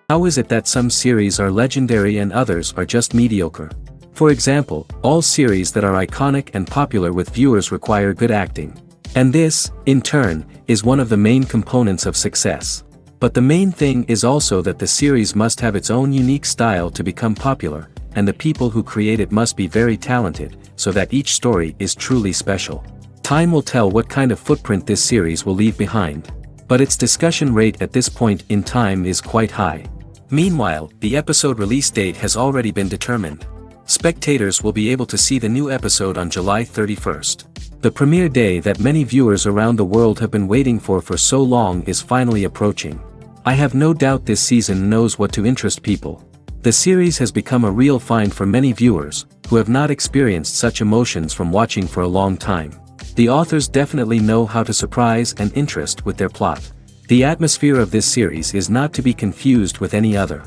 How is it that some series are legendary and others are just mediocre? For example, all series that are iconic and popular with viewers require good acting. And this, in turn, is one of the main components of success. But the main thing is also that the series must have its own unique style to become popular, and the people who create it must be very talented, so that each story is truly special. Time will tell what kind of footprint this series will leave behind. But its discussion rate at this point in time is quite high. Meanwhile, the episode release date has already been determined. Spectators will be able to see the new episode on July 31st. The premiere day that many viewers around the world have been waiting for so long is finally approaching. I have no doubt this season knows what to interest people. The series has become a real find for many viewers, who have not experienced such emotions from watching for a long time. The authors definitely know how to surprise and interest with their plot. The atmosphere of this series is not to be confused with any other.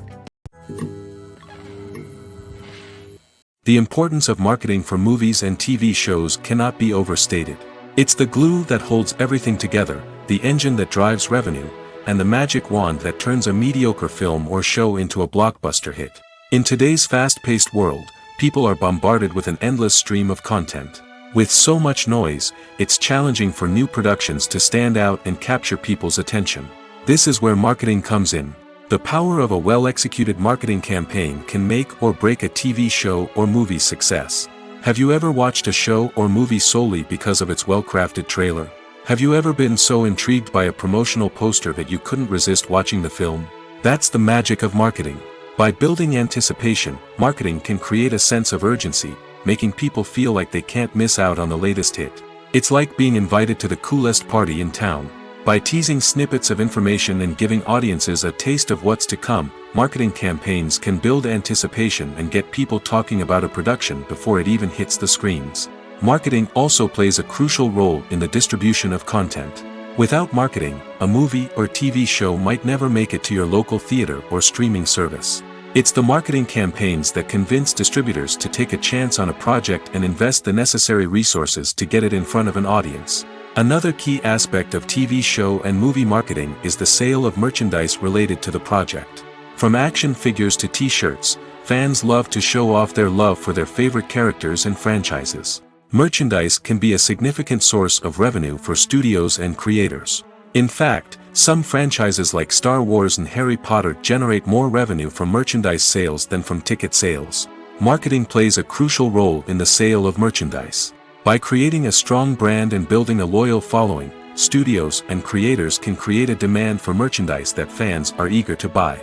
The importance of marketing for movies and TV shows cannot be overstated. It's the glue that holds everything together, the engine that drives revenue, and the magic wand that turns a mediocre film or show into a blockbuster hit. In today's fast-paced world, people are bombarded with an endless stream of content. With so much noise, it's challenging for new productions to stand out and capture people's attention. This is where marketing comes in. The power of a well-executed marketing campaign can make or break a TV show or movie's success. Have you ever watched a show or movie solely because of its well-crafted trailer? Have you ever been so intrigued by a promotional poster that you couldn't resist watching the film? That's the magic of marketing. By building anticipation, marketing can create a sense of urgency, making people feel like they can't miss out on the latest hit. It's like being invited to the coolest party in town. By teasing snippets of information and giving audiences a taste of what's to come, marketing campaigns can build anticipation and get people talking about a production before it even hits the screens. Marketing also plays a crucial role in the distribution of content. Without marketing, a movie or TV show might never make it to your local theater or streaming service. It's the marketing campaigns that convince distributors to take a chance on a project and invest the necessary resources to get it in front of an audience. Another key aspect of TV show and movie marketing is the sale of merchandise related to the project. From action figures to t-shirts, fans love to show off their love for their favorite characters and franchises. Merchandise can be a significant source of revenue for studios and creators. In fact, some franchises like Star Wars and Harry Potter generate more revenue from merchandise sales than from ticket sales. Marketing plays a crucial role in the sale of merchandise. By creating a strong brand and building a loyal following, studios and creators can create a demand for merchandise that fans are eager to buy.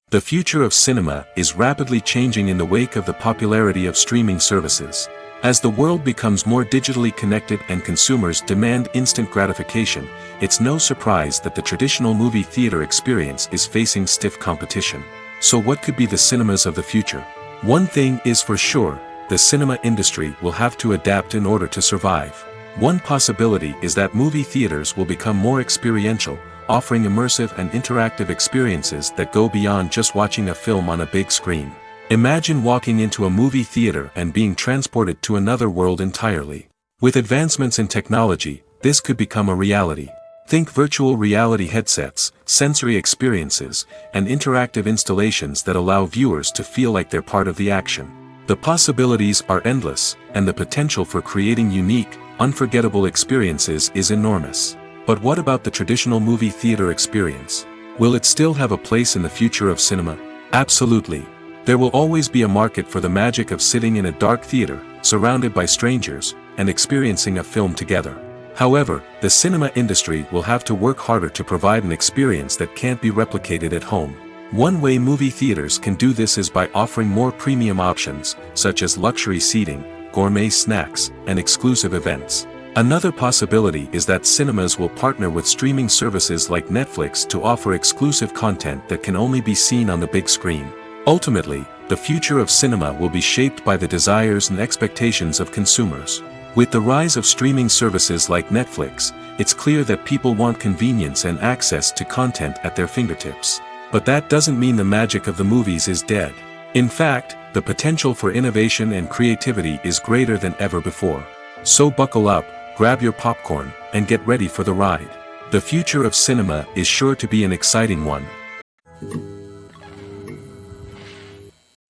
The future of cinema is rapidly changing in the wake of the popularity of streaming services. As the world becomes more digitally connected and consumers demand instant gratification, it's no surprise that the traditional movie theater experience is facing stiff competition. So what could be the cinemas of the future? One thing is for sure, the cinema industry will have to adapt in order to survive. One possibility is that movie theaters will become more experiential, offering immersive and interactive experiences that go beyond just watching a film on a big screen. Imagine walking into a movie theater and being transported to another world entirely. With advancements in technology, this could become a reality. Think virtual reality headsets, sensory experiences, and interactive installations that allow viewers to feel like they're part of the action. The possibilities are endless, and the potential for creating unique, unforgettable experiences is enormous. But what about the traditional movie theater experience? Will it still have a place in the future of cinema? Absolutely. There will always be a market for the magic of sitting in a dark theater, surrounded by strangers, and experiencing a film together. However, the cinema industry will have to work harder to provide an experience that can't be replicated at home. One way movie theaters can do this is by offering more premium options, such as luxury seating, gourmet snacks, and exclusive events. Another possibility is that cinemas will partner with streaming services like Netflix to offer exclusive content that can only be seen on the big screen. Ultimately, the future of cinema will be shaped by the desires and expectations of consumers. With the rise of streaming services like Netflix, it's clear that people want convenience and access to content at their fingertips. But that doesn't mean the magic of the movies is dead. In fact, the potential for innovation and creativity is greater than ever before. So buckle up, grab your popcorn, and get ready for the ride. The future of cinema is sure to be an exciting one.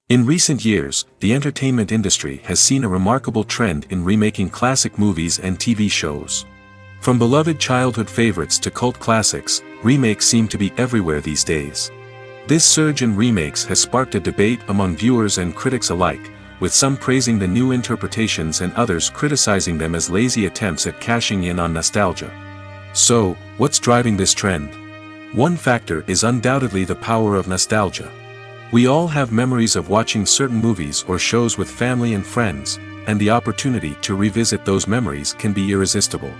In recent years, the entertainment industry has seen a remarkable trend in remaking classic movies and TV shows. From beloved childhood favorites to cult classics, remakes seem to be everywhere these days. This surge in remakes has sparked a debate among viewers and critics alike, with some praising the new interpretations and others criticizing them as lazy attempts at cashing in on nostalgia. So, what's driving this trend? One factor is undoubtedly the power of nostalgia. We all have memories of watching certain movies or shows with family and friends, and the opportunity to revisit those memories can be irresistible.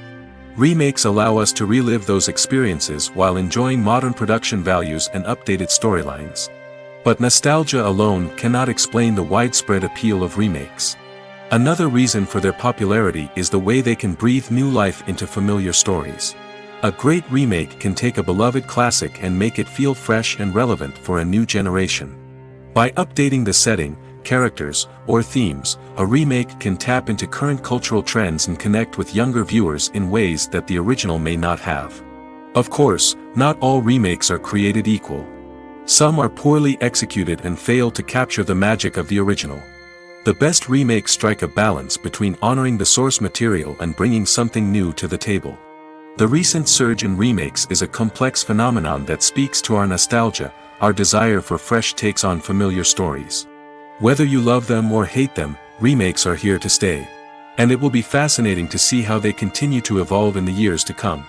Remakes allow us to relive those experiences while enjoying modern production values and updated storylines. But nostalgia alone cannot explain the widespread appeal of remakes. Another reason for their popularity is the way they can breathe new life into familiar stories. A great remake can take a beloved classic and make it feel fresh and relevant for a new generation. By updating the setting, characters, or themes, a remake can tap into current cultural trends and connect with younger viewers in ways that the original may not have. Of course, not all remakes are created equal. Some are poorly executed and fail to capture the magic of the original. The best remakes strike a balance between honoring the source material and bringing something new to the table. The recent surge in remakes is a complex phenomenon that speaks to our nostalgia, our desire for fresh takes on familiar stories. Whether you love them or hate them, remakes are here to stay. And it will be fascinating to see how they continue to evolve in the years to come.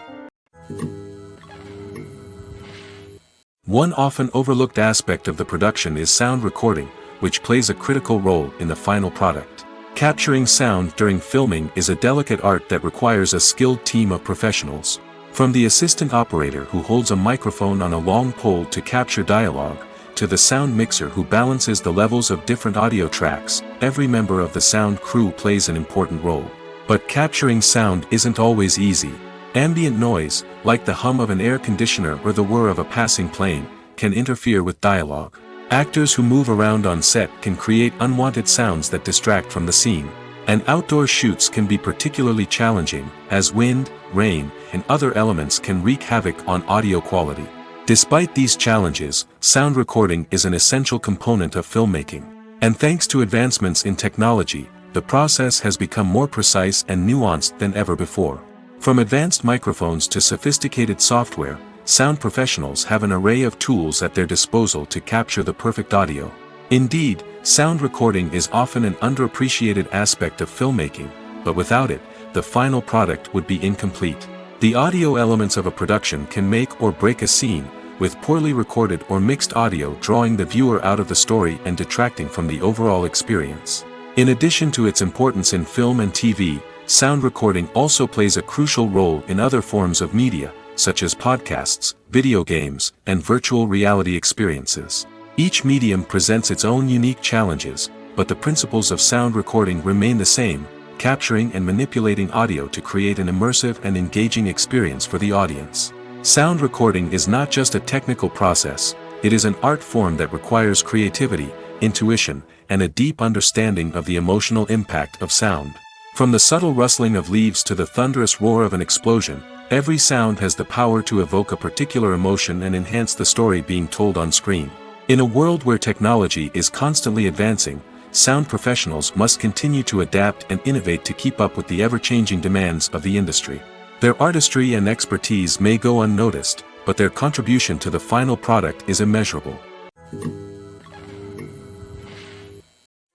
One often overlooked aspect of the production is sound recording, which plays a critical role in the final product. Capturing sound during filming is a delicate art that requires a skilled team of professionals. From the assistant operator who holds a microphone on a long pole to capture dialogue, to the sound mixer who balances the levels of different audio tracks, every member of the sound crew plays an important role. But capturing sound isn't always easy. Ambient noise, like the hum of an air conditioner or the whir of a passing plane, can interfere with dialogue. Actors who move around on set can create unwanted sounds that distract from the scene. And outdoor shoots can be particularly challenging, as wind, rain, and other elements can wreak havoc on audio quality. Despite these challenges, sound recording is an essential component of filmmaking. And thanks to advancements in technology, the process has become more precise and nuanced than ever before. From advanced microphones to sophisticated software, sound professionals have an array of tools at their disposal to capture the perfect audio. Indeed, sound recording is often an underappreciated aspect of filmmaking, but without it, the final product would be incomplete. The audio elements of a production can make or break a scene, with poorly recorded or mixed audio drawing the viewer out of the story and detracting from the overall experience. In addition to its importance in film and TV, sound recording also plays a crucial role in other forms of media, such as podcasts, video games, and virtual reality experiences. Each medium presents its own unique challenges, but the principles of sound recording remain the same, capturing and manipulating audio to create an immersive and engaging experience for the audience. Sound recording is not just a technical process, it is an art form that requires creativity, intuition, and a deep understanding of the emotional impact of sound. From the subtle rustling of leaves to the thunderous roar of an explosion, every sound has the power to evoke a particular emotion and enhance the story being told on screen. In a world where technology is constantly advancing, sound professionals must continue to adapt and innovate to keep up with the ever-changing demands of the industry. Their artistry and expertise may go unnoticed, but their contribution to the final product is immeasurable.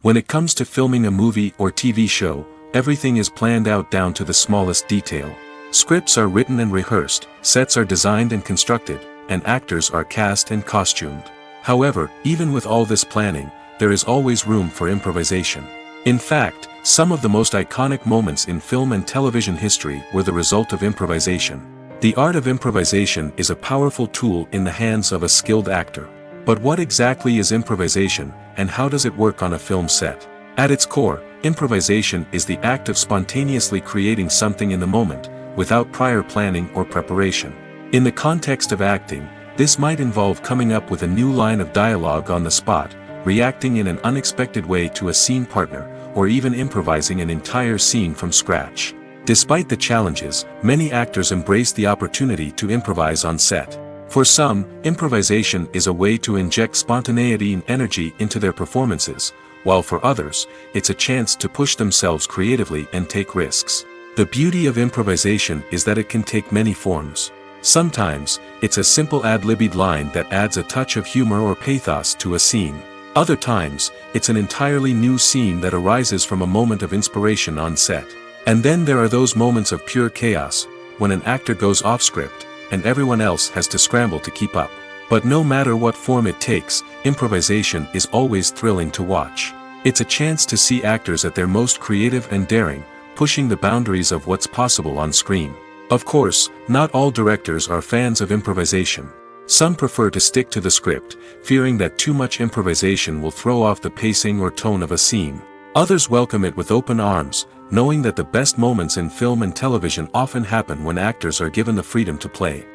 When it comes to filming a movie or TV show, everything is planned out down to the smallest detail. Scripts are written and rehearsed, sets are designed and constructed, and actors are cast and costumed. However, even with all this planning, there is always room for improvisation. In fact, some of the most iconic moments in film and television history were the result of improvisation. The art of improvisation is a powerful tool in the hands of a skilled actor. But what exactly is improvisation, and how does it work on a film set? At its core, improvisation is the act of spontaneously creating something in the moment, without prior planning or preparation. In the context of acting, this might involve coming up with a new line of dialogue on the spot, reacting in an unexpected way to a scene partner, or even improvising an entire scene from scratch. Despite the challenges, many actors embrace the opportunity to improvise on set. For some, improvisation is a way to inject spontaneity and energy into their performances, while for others, it's a chance to push themselves creatively and take risks. The beauty of improvisation is that it can take many forms. Sometimes, it's a simple ad-libbed line that adds a touch of humor or pathos to a scene. Other times, it's an entirely new scene that arises from a moment of inspiration on set. And then there are those moments of pure chaos, when an actor goes off script, and everyone else has to scramble to keep up. But no matter what form it takes, improvisation is always thrilling to watch. It's a chance to see actors at their most creative and daring, pushing the boundaries of what's possible on screen. Of course, not all directors are fans of improvisation. Some prefer to stick to the script, fearing that too much improvisation will throw off the pacing or tone of a scene. Others welcome it with open arms, knowing that the best moments in film and television often happen when actors are given the freedom to play.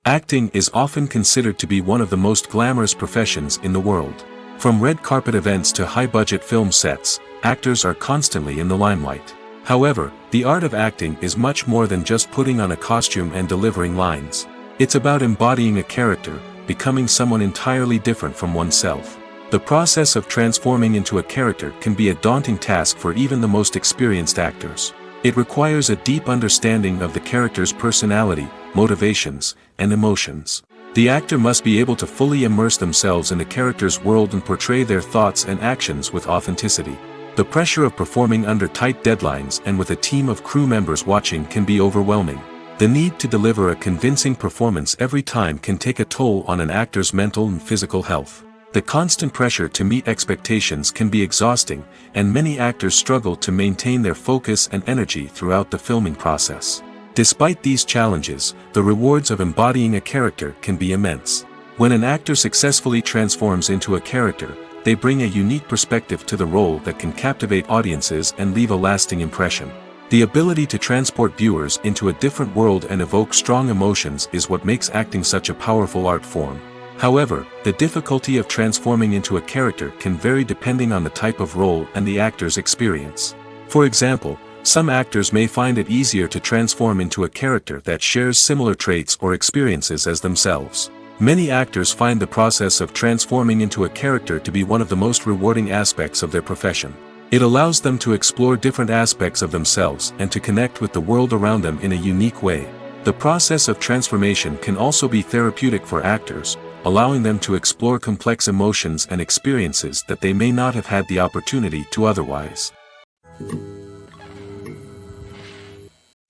Acting is often considered to be one of the most glamorous professions in the world. From red carpet events to high-budget film sets, actors are constantly in the limelight. However, the art of acting is much more than just putting on a costume and delivering lines. It's about embodying a character, becoming someone entirely different from oneself. The process of transforming into a character can be a daunting task for even the most experienced actors. It requires a deep understanding of the character's personality, motivations, and emotions. The actor must be able to fully immerse themselves in the character's world and portray their thoughts and actions with authenticity. The pressure of performing under tight deadlines and with a team of crew members watching can be overwhelming. The need to deliver a convincing performance every time can take a toll on an actor's mental and physical health. The constant pressure to meet expectations can be exhausting, and many actors struggle to maintain their focus and energy throughout the filming process. Despite these challenges, the rewards of embodying a character can be immense. When an actor successfully transforms into a character, they bring a unique perspective to the role that can captivate audiences and leave a lasting impression. The ability to transport viewers into a different world and evoke strong emotions is what makes acting such a powerful art form. However, the difficulty of transforming into a character can vary depending on the type of role and the actor's experience. For example, some actors may find it easier to transform into a character that shares similar traits or experiences as themselves. Many actors find the process of transforming into a character to be one of the most rewarding aspects of their profession. It allows them to explore different aspects of themselves and to connect with the world around them in a unique way. The process of transformation can also be therapeutic for actors, allowing them to explore complex emotions and experiences that they may not have had the opportunity to otherwise.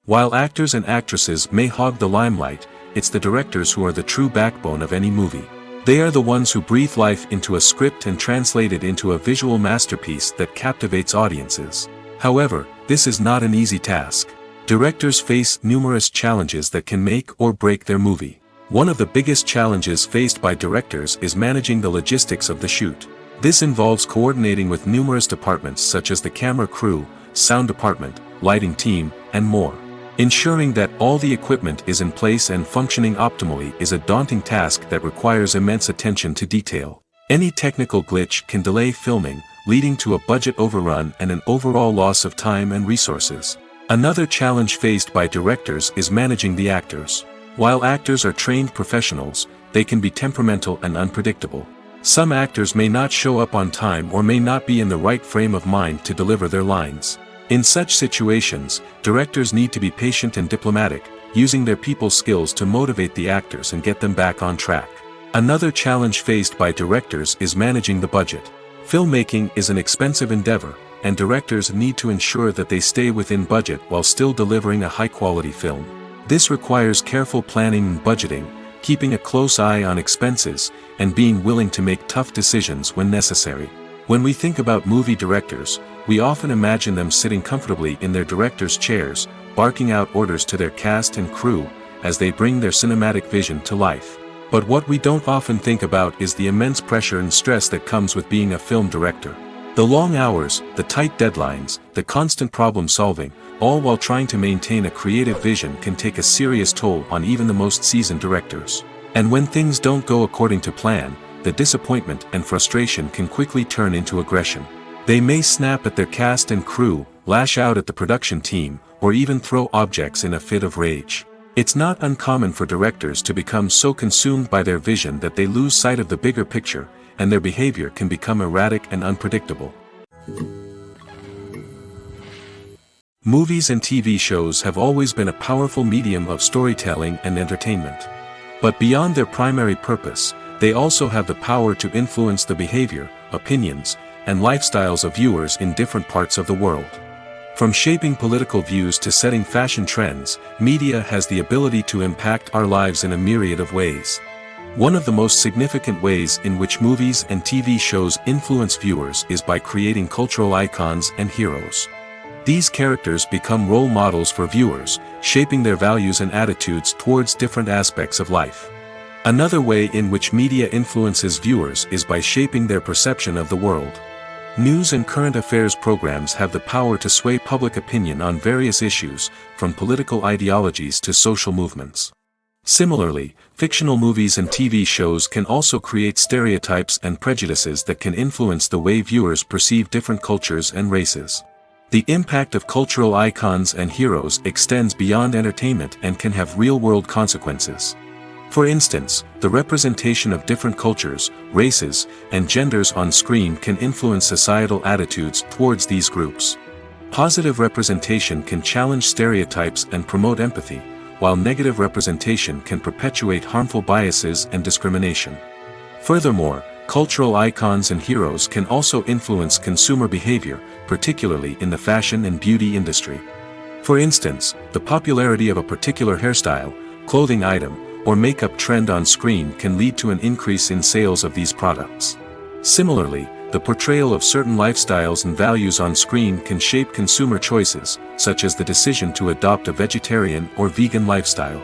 While actors and actresses may hog the limelight, it's the directors who are the true backbone of any movie. They are the ones who breathe life into a script and translate it into a visual masterpiece that captivates audiences. However, this is not an easy task. Directors face numerous challenges that can make or break their movie. One of the biggest challenges faced by directors is managing the logistics of the shoot. This involves coordinating with numerous departments such as the camera crew, sound department, lighting team, and more. Ensuring that all the equipment is in place and functioning optimally is a daunting task that requires immense attention to detail. Any technical glitch can delay filming, leading to a budget overrun and an overall loss of time and resources. Another challenge faced by directors is managing the actors. While actors are trained professionals, they can be temperamental and unpredictable. Some actors may not show up on time or may not be in the right frame of mind to deliver their lines. In such situations, directors need to be patient and diplomatic, using their people skills to motivate the actors and get them back on track. Another challenge faced by directors is managing the budget. Filmmaking is an expensive endeavor, and directors need to ensure that they stay within budget while still delivering a high-quality film. This requires careful planning and budgeting, keeping a close eye on expenses, and being willing to make tough decisions when necessary. When we think about movie directors, we often imagine them sitting comfortably in their director's chairs, barking out orders to their cast and crew, as they bring their cinematic vision to life. But what we don't often think about is the immense pressure and stress that comes with being a film director. The long hours, the tight deadlines, the constant problem solving, all while trying to maintain a creative vision can take a serious toll on even the most seasoned directors. And when things don't go according to plan, the disappointment and frustration can quickly turn into aggression. They may snap at their cast and crew, lash out at the production team, or even throw objects in a fit of rage. It's not uncommon for directors to become so consumed by their vision that they lose sight of the bigger picture, and their behavior can become erratic and unpredictable. Movies and TV shows have always been a powerful medium of storytelling and entertainment. But beyond their primary purpose, they also have the power to influence the behavior, opinions, and lifestyles of viewers in different parts of the world. From shaping political views to setting fashion trends, media has the ability to impact our lives in a myriad of ways. One of the most significant ways in which movies and TV shows influence viewers is by creating cultural icons and heroes. These characters become role models for viewers, shaping their values and attitudes towards different aspects of life. Another way in which media influences viewers is by shaping their perception of the world. News and current affairs programs have the power to sway public opinion on various issues, from political ideologies to social movements. Similarly, fictional movies and TV shows can also create stereotypes and prejudices that can influence the way viewers perceive different cultures and races. The impact of cultural icons and heroes extends beyond entertainment and can have real-world consequences. For instance, the representation of different cultures, races, and genders on screen can influence societal attitudes towards these groups. Positive representation can challenge stereotypes and promote empathy, while negative representation can perpetuate harmful biases and discrimination. Furthermore, cultural icons and heroes can also influence consumer behavior, particularly in the fashion and beauty industry. For instance, the popularity of a particular hairstyle, clothing item, or makeup trend on screen can lead to an increase in sales of these products. Similarly, the portrayal of certain lifestyles and values on screen can shape consumer choices, such as the decision to adopt a vegetarian or vegan lifestyle.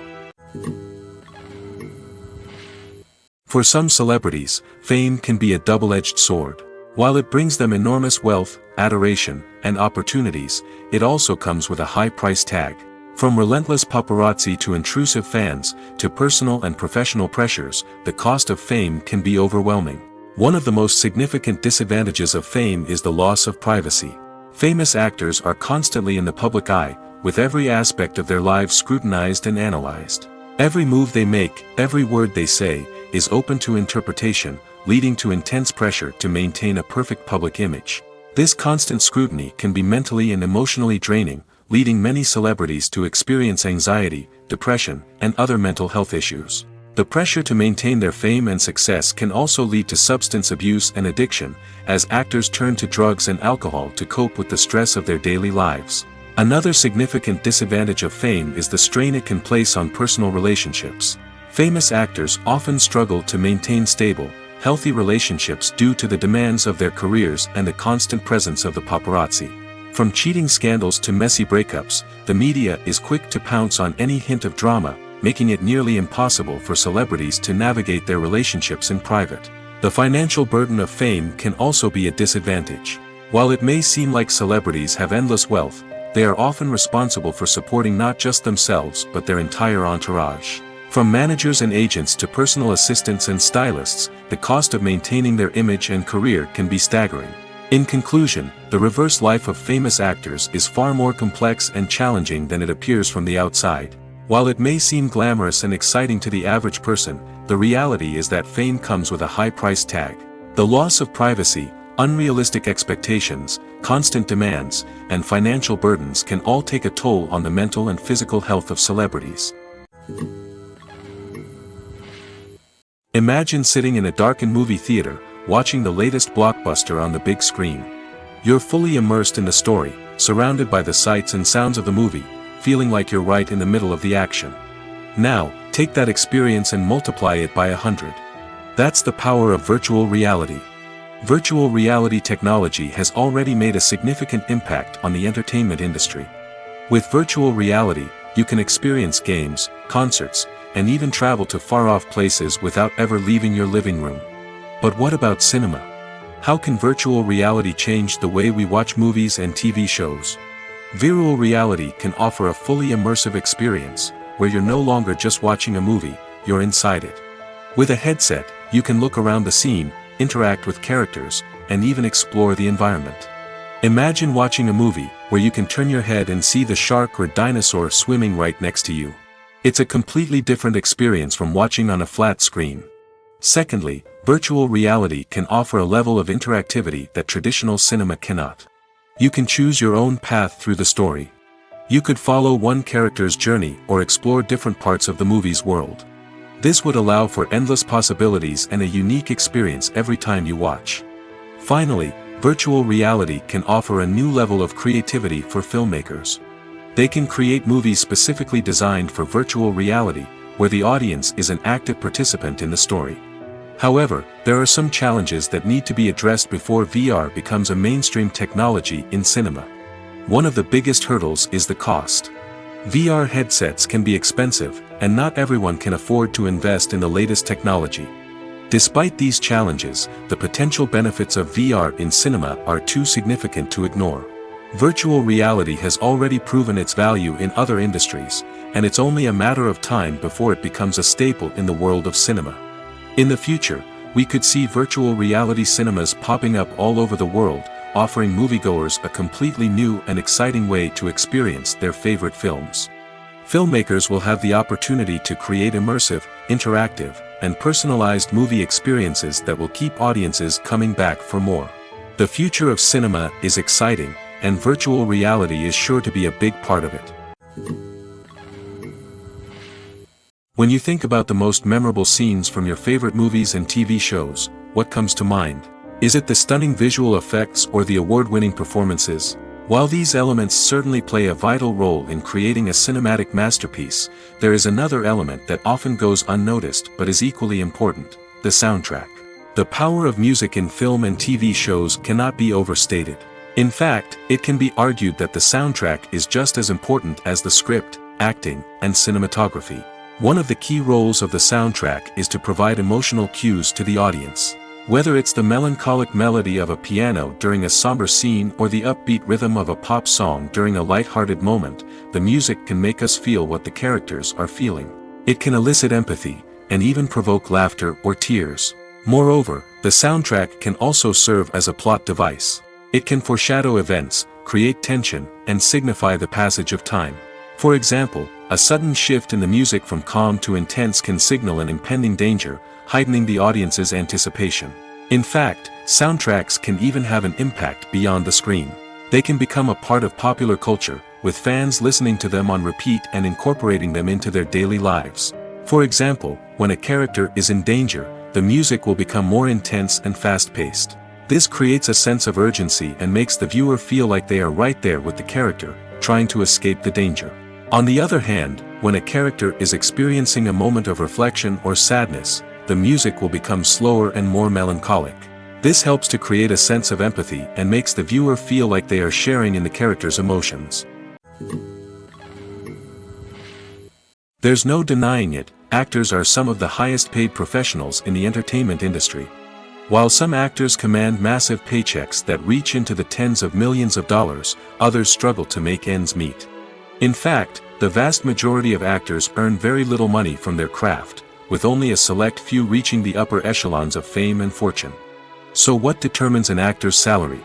For some celebrities, fame can be a double-edged sword. While it brings them enormous wealth, adoration, and opportunities, it also comes with a high price tag. From relentless paparazzi to intrusive fans, to personal and professional pressures, the cost of fame can be overwhelming. One of the most significant disadvantages of fame is the loss of privacy. Famous actors are constantly in the public eye, with every aspect of their lives scrutinized and analyzed. Every move they make, every word they say, is open to interpretation, leading to intense pressure to maintain a perfect public image. This constant scrutiny can be mentally and emotionally draining, leading many celebrities to experience anxiety, depression, and other mental health issues. The pressure to maintain their fame and success can also lead to substance abuse and addiction, as actors turn to drugs and alcohol to cope with the stress of their daily lives. Another significant disadvantage of fame is the strain it can place on personal relationships. Famous actors often struggle to maintain stable, healthy relationships due to the demands of their careers and the constant presence of the paparazzi. From cheating scandals to messy breakups, the media is quick to pounce on any hint of drama, making it nearly impossible for celebrities to navigate their relationships in private. The financial burden of fame can also be a disadvantage. While it may seem like celebrities have endless wealth, they are often responsible for supporting not just themselves but their entire entourage. From managers and agents to personal assistants and stylists, the cost of maintaining their image and career can be staggering. In conclusion, the reverse life of famous actors is far more complex and challenging than it appears from the outside. While it may seem glamorous and exciting to the average person, the reality is that fame comes with a high price tag. The loss of privacy, unrealistic expectations, constant demands, and financial burdens can all take a toll on the mental and physical health of celebrities. Imagine sitting in a darkened movie theater, watching the latest blockbuster on the big screen. You're fully immersed in the story, surrounded by the sights and sounds of the movie, feeling like you're right in the middle of the action. Now, take that experience and multiply it by 100. That's the power of virtual reality. Virtual reality technology has already made a significant impact on the entertainment industry. With virtual reality, you can experience games, concerts, and even travel to far-off places without ever leaving your living room. But what about cinema? How can virtual reality change the way we watch movies and TV shows? Virtual reality can offer a fully immersive experience, where you're no longer just watching a movie, you're inside it. With a headset, you can look around the scene, interact with characters, and even explore the environment. Imagine watching a movie where you can turn your head and see the shark or dinosaur swimming right next to you. It's a completely different experience from watching on a flat screen. Secondly, virtual reality can offer a level of interactivity that traditional cinema cannot. You can choose your own path through the story. You could follow one character's journey or explore different parts of the movie's world. This would allow for endless possibilities and a unique experience every time you watch. Finally, virtual reality can offer a new level of creativity for filmmakers. They can create movies specifically designed for virtual reality, where the audience is an active participant in the story. However, there are some challenges that need to be addressed before VR becomes a mainstream technology in cinema. One of the biggest hurdles is the cost. VR headsets can be expensive, and not everyone can afford to invest in the latest technology. Despite these challenges, the potential benefits of VR in cinema are too significant to ignore. Virtual reality has already proven its value in other industries, and it's only a matter of time before it becomes a staple in the world of cinema. In the future, we could see virtual reality cinemas popping up all over the world, offering moviegoers a completely new and exciting way to experience their favorite films. Filmmakers will have the opportunity to create immersive, interactive, and personalized movie experiences that will keep audiences coming back for more. The future of cinema is exciting, and virtual reality is sure to be a big part of it. When you think about the most memorable scenes from your favorite movies and TV shows, what comes to mind? Is it the stunning visual effects or the award-winning performances? While these elements certainly play a vital role in creating a cinematic masterpiece, there is another element that often goes unnoticed but is equally important: the soundtrack. The power of music in film and TV shows cannot be overstated. In fact, it can be argued that the soundtrack is just as important as the script, acting, and cinematography. One of the key roles of the soundtrack is to provide emotional cues to the audience. Whether it's the melancholic melody of a piano during a somber scene or the upbeat rhythm of a pop song during a light-hearted moment, the music can make us feel what the characters are feeling. It can elicit empathy, and even provoke laughter or tears. Moreover, the soundtrack can also serve as a plot device. It can foreshadow events, create tension, and signify the passage of time. For example, a sudden shift in the music from calm to intense can signal an impending danger, heightening the audience's anticipation. In fact, soundtracks can even have an impact beyond the screen. They can become a part of popular culture, with fans listening to them on repeat and incorporating them into their daily lives. For example, when a character is in danger, the music will become more intense and fast-paced. This creates a sense of urgency and makes the viewer feel like they are right there with the character, trying to escape the danger. On the other hand, when a character is experiencing a moment of reflection or sadness, the music will become slower and more melancholic. This helps to create a sense of empathy and makes the viewer feel like they are sharing in the character's emotions. There's no denying it, actors are some of the highest paid professionals in the entertainment industry. While some actors command massive paychecks that reach into the tens of millions of dollars, others struggle to make ends meet. In fact, the vast majority of actors earn very little money from their craft, with only a select few reaching the upper echelons of fame and fortune. So what determines an actor's salary?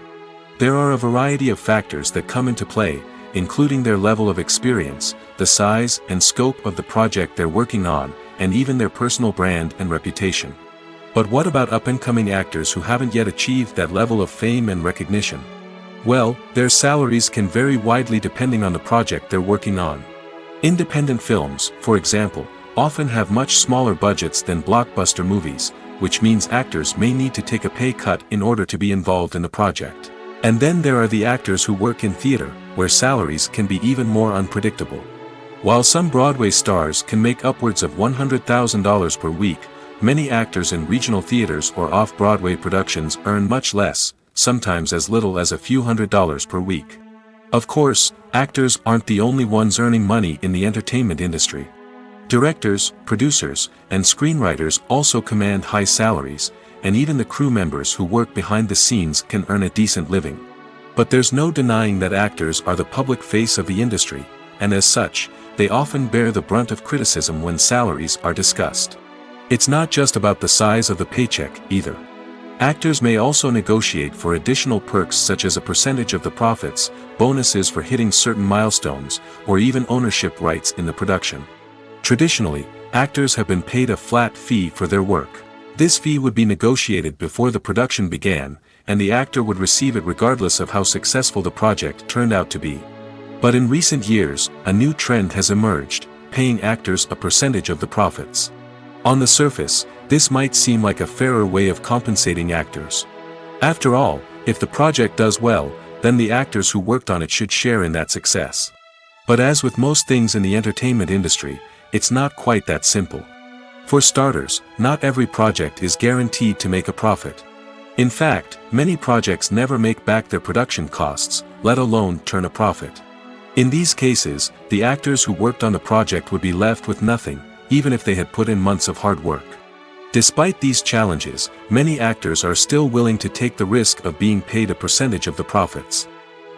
There are a variety of factors that come into play, including their level of experience, the size and scope of the project they're working on, and even their personal brand and reputation. But what about up-and-coming actors who haven't yet achieved that level of fame and recognition? Well, their salaries can vary widely depending on the project they're working on. Independent films, for example, often have much smaller budgets than blockbuster movies, which means actors may need to take a pay cut in order to be involved in the project. And then there are the actors who work in theater, where salaries can be even more unpredictable. While some Broadway stars can make upwards of $100,000 per week, many actors in regional theaters or off-Broadway productions earn much less, sometimes as little as a few $100s per week. Of course, actors aren't the only ones earning money in the entertainment industry. Directors, producers, and screenwriters also command high salaries, and even the crew members who work behind the scenes can earn a decent living. But there's no denying that actors are the public face of the industry, and as such, they often bear the brunt of criticism when salaries are discussed. It's not just about the size of the paycheck, either. Actors may also negotiate for additional perks such as a percentage of the profits, bonuses for hitting certain milestones, or even ownership rights in the production. Traditionally, actors have been paid a flat fee for their work. This fee would be negotiated before the production began, and the actor would receive it regardless of how successful the project turned out to be. But in recent years, a new trend has emerged, paying actors a percentage of the profits. On the surface, this might seem like a fairer way of compensating actors. After all, if the project does well, then the actors who worked on it should share in that success. But as with most things in the entertainment industry, it's not quite that simple. For starters, not every project is guaranteed to make a profit. In fact, many projects never make back their production costs, let alone turn a profit. In these cases, the actors who worked on the project would be left with nothing, even if they had put in months of hard work. Despite these challenges, many actors are still willing to take the risk of being paid a percentage of the profits.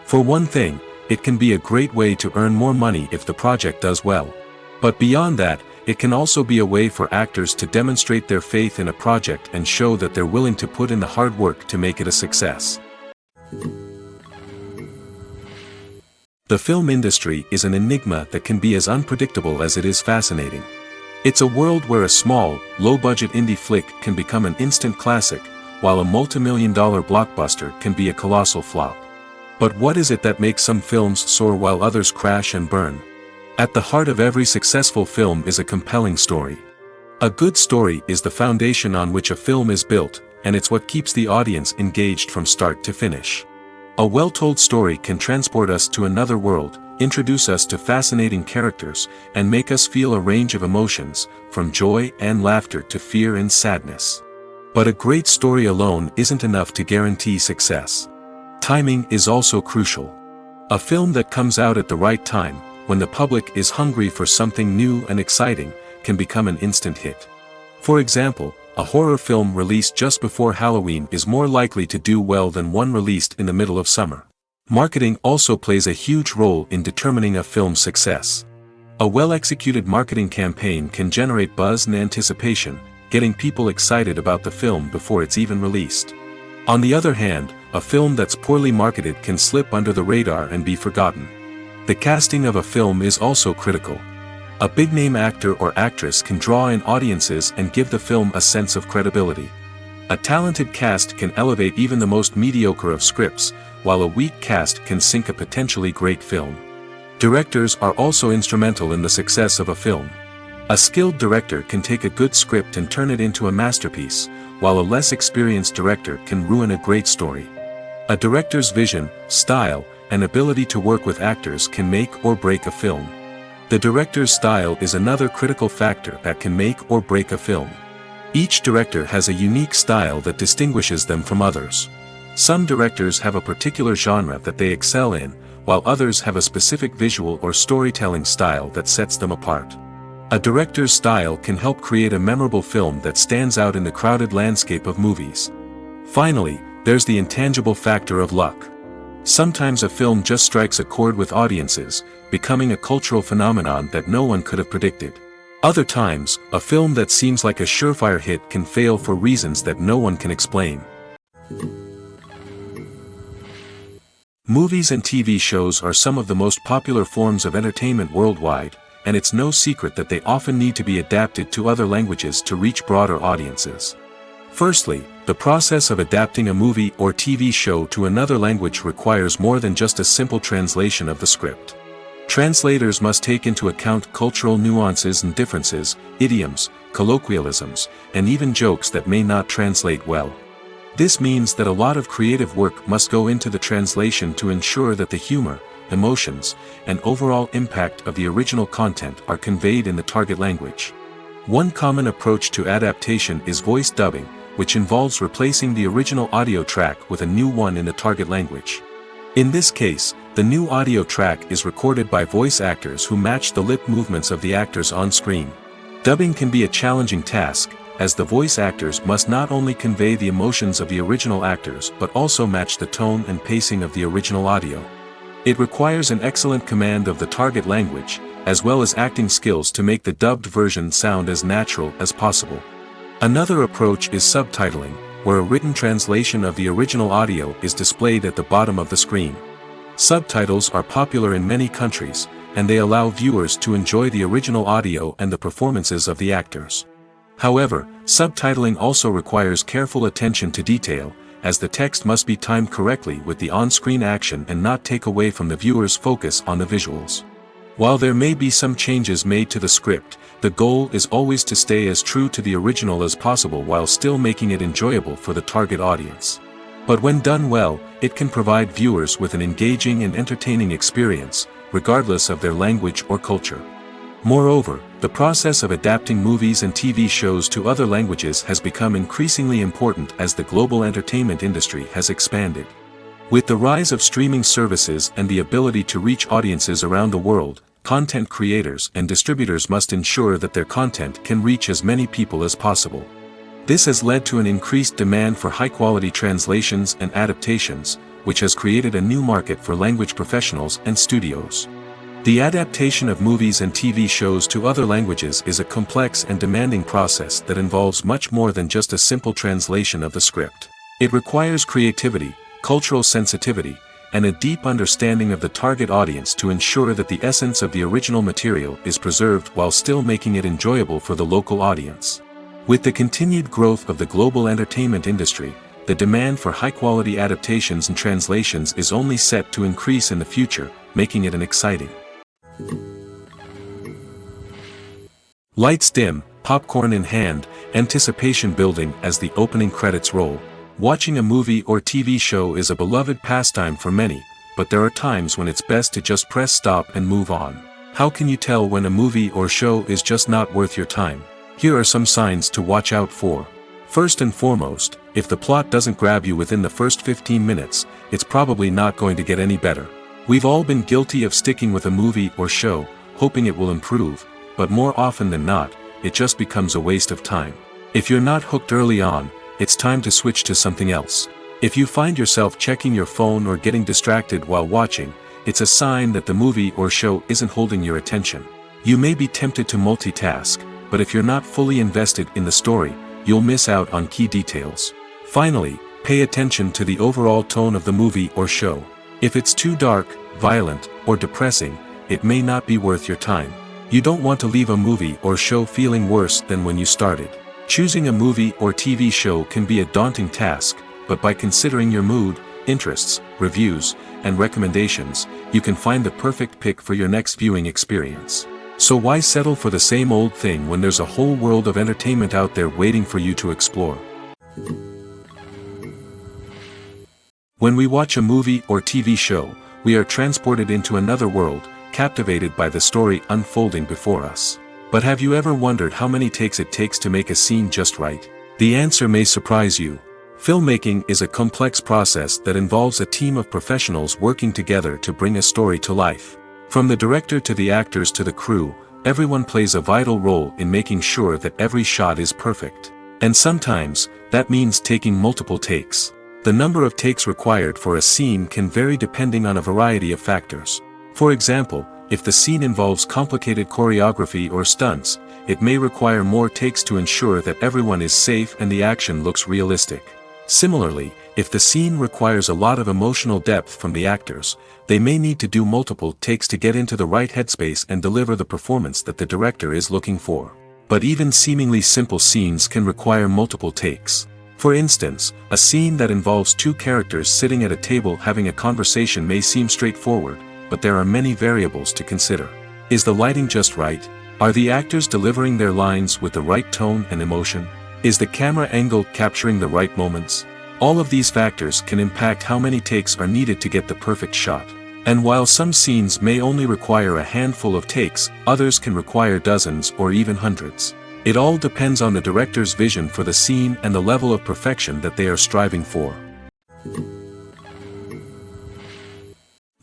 For one thing, it can be a great way to earn more money if the project does well. But beyond that, it can also be a way for actors to demonstrate their faith in a project and show that they're willing to put in the hard work to make it a success. The film industry is an enigma that can be as unpredictable as it is fascinating. It's a world where a small, low-budget indie flick can become an instant classic, while a multi-million-dollar blockbuster can be a colossal flop. But what is it that makes some films soar while others crash and burn? At the heart of every successful film is a compelling story. A good story is the foundation on which a film is built, and it's what keeps the audience engaged from start to finish. A well-told story can transport us to another world, introduce us to fascinating characters, and make us feel a range of emotions, from joy and laughter to fear and sadness. But a great story alone isn't enough to guarantee success. Timing is also crucial. A film that comes out at the right time, when the public is hungry for something new and exciting, can become an instant hit. For example, a horror film released just before Halloween is more likely to do well than one released in the middle of summer. Marketing also plays a huge role in determining a film's success. A well-executed marketing campaign can generate buzz and anticipation, getting people excited about the film before it's even released. On the other hand, a film that's poorly marketed can slip under the radar and be forgotten. The casting of a film is also critical. A big-name actor or actress can draw in audiences and give the film a sense of credibility. A talented cast can elevate even the most mediocre of scripts, while a weak cast can sink a potentially great film. Directors are also instrumental in the success of a film. A skilled director can take a good script and turn it into a masterpiece, while a less experienced director can ruin a great story. A director's vision, style, and ability to work with actors can make or break a film. The director's style is another critical factor that can make or break a film. Each director has a unique style that distinguishes them from others. Some directors have a particular genre that they excel in, while others have a specific visual or storytelling style that sets them apart. A director's style can help create a memorable film that stands out in the crowded landscape of movies. Finally, there's the intangible factor of luck. Sometimes a film just strikes a chord with audiences, becoming a cultural phenomenon that no one could have predicted. Other times, a film that seems like a surefire hit can fail for reasons that no one can explain. Movies and TV shows are some of the most popular forms of entertainment worldwide, and it's no secret that they often need to be adapted to other languages to reach broader audiences. Firstly, the process of adapting a movie or TV show to another language requires more than just a simple translation of the script. Translators must take into account cultural nuances and differences, idioms, colloquialisms, and even jokes that may not translate well. This means that a lot of creative work must go into the translation to ensure that the humor, emotions, and overall impact of the original content are conveyed in the target language. One common approach to adaptation is voice dubbing, which involves replacing the original audio track with a new one in the target language. In this case, the new audio track is recorded by voice actors who match the lip movements of the actors on screen. Dubbing can be a challenging task, as the voice actors must not only convey the emotions of the original actors but also match the tone and pacing of the original audio. It requires an excellent command of the target language, as well as acting skills to make the dubbed version sound as natural as possible. Another approach is subtitling, where a written translation of the original audio is displayed at the bottom of the screen. Subtitles are popular in many countries, and they allow viewers to enjoy the original audio and the performances of the actors. However, subtitling also requires careful attention to detail, as the text must be timed correctly with the on-screen action and not take away from the viewer's focus on the visuals. While there may be some changes made to the script, the goal is always to stay as true to the original as possible while still making it enjoyable for the target audience. But when done well, it can provide viewers with an engaging and entertaining experience, regardless of their language or culture. Moreover, the process of adapting movies and TV shows to other languages has become increasingly important as the global entertainment industry has expanded. With the rise of streaming services and the ability to reach audiences around the world, content creators and distributors must ensure that their content can reach as many people as possible. This has led to an increased demand for high-quality translations and adaptations, which has created a new market for language professionals and studios. The adaptation of movies and TV shows to other languages is a complex and demanding process that involves much more than just a simple translation of the script. It requires creativity, cultural sensitivity, and a deep understanding of the target audience to ensure that the essence of the original material is preserved while still making it enjoyable for the local audience. With the continued growth of the global entertainment industry, the demand for high-quality adaptations and translations is only set to increase in the future, making it an exciting. Lights dim, popcorn in hand, anticipation building as the opening credits roll. Watching a movie or TV show is a beloved pastime for many, but there are times when it's best to just press stop and move on. How can you tell when a movie or show is just not worth your time? Here are some signs to watch out for. First and foremost, if the plot doesn't grab you within the first 15 minutes, it's probably not going to get any better. We've all been guilty of sticking with a movie or show, hoping it will improve, but more often than not, it just becomes a waste of time. If you're not hooked early on, it's time to switch to something else. If you find yourself checking your phone or getting distracted while watching, it's a sign that the movie or show isn't holding your attention. You may be tempted to multitask, but if you're not fully invested in the story, you'll miss out on key details. Finally, pay attention to the overall tone of the movie or show. If it's too dark, violent, or depressing, it may not be worth your time. You don't want to leave a movie or show feeling worse than when you started. Choosing a movie or TV show can be a daunting task, but by considering your mood, interests, reviews, and recommendations, you can find the perfect pick for your next viewing experience. So why settle for the same old thing when there's a whole world of entertainment out there waiting for you to explore? When we watch a movie or TV show, we are transported into another world, captivated by the story unfolding before us. But have you ever wondered how many takes it takes to make a scene just right? The answer may surprise you. Filmmaking is a complex process that involves a team of professionals working together to bring a story to life. From the director to the actors to the crew, everyone plays a vital role in making sure that every shot is perfect. And sometimes, that means taking multiple takes. The number of takes required for a scene can vary depending on a variety of factors. For example, if the scene involves complicated choreography or stunts, it may require more takes to ensure that everyone is safe and the action looks realistic. Similarly, if the scene requires a lot of emotional depth from the actors, they may need to do multiple takes to get into the right headspace and deliver the performance that the director is looking for. But even seemingly simple scenes can require multiple takes. For instance, a scene that involves two characters sitting at a table having a conversation may seem straightforward, but there are many variables to consider. Is the lighting just right? Are the actors delivering their lines with the right tone and emotion? Is the camera angle capturing the right moments? All of these factors can impact how many takes are needed to get the perfect shot. And while some scenes may only require a handful of takes, others can require dozens or even hundreds. It all depends on the director's vision for the scene and the level of perfection that they are striving for.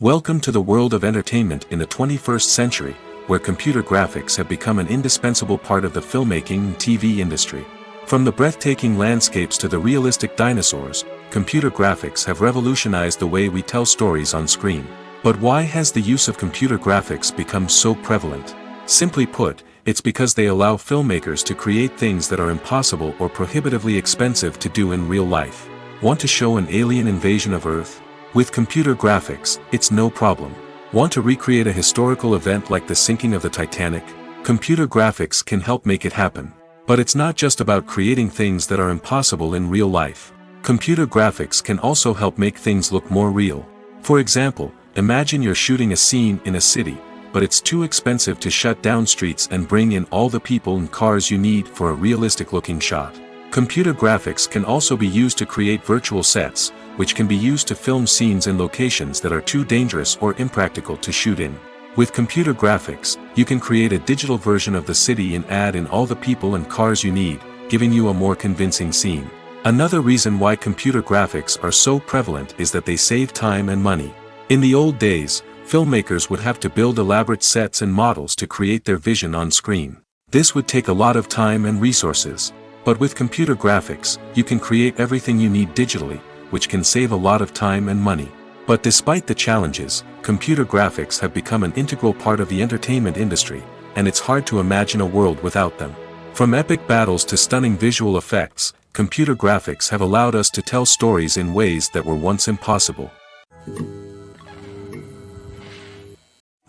Welcome to the world of entertainment in the 21st century, where computer graphics have become an indispensable part of the filmmaking and TV industry. From the breathtaking landscapes to the realistic dinosaurs, computer graphics have revolutionized the way we tell stories on screen. But why has the use of computer graphics become so prevalent? Simply put, It's because they allow filmmakers to create things that are impossible or prohibitively expensive to do in real life. Want to show an alien invasion of Earth? With computer graphics, it's no problem. Want to recreate a historical event like the sinking of the Titanic? Computer graphics can help make it happen. But it's not just about creating things that are impossible in real life. Computer graphics can also help make things look more real. For example, imagine you're shooting a scene in a city, but it's too expensive to shut down streets and bring in all the people and cars you need for a realistic-looking shot. Computer graphics can also be used to create virtual sets, which can be used to film scenes in locations that are too dangerous or impractical to shoot in. With computer graphics, you can create a digital version of the city and add in all the people and cars you need, giving you a more convincing scene. Another reason why computer graphics are so prevalent is that they save time and money. In the old days, filmmakers would have to build elaborate sets and models to create their vision on screen. This would take a lot of time and resources. But with computer graphics, you can create everything you need digitally, which can save a lot of time and money. But despite the challenges, computer graphics have become an integral part of the entertainment industry, and it's hard to imagine a world without them. From epic battles to stunning visual effects, computer graphics have allowed us to tell stories in ways that were once impossible.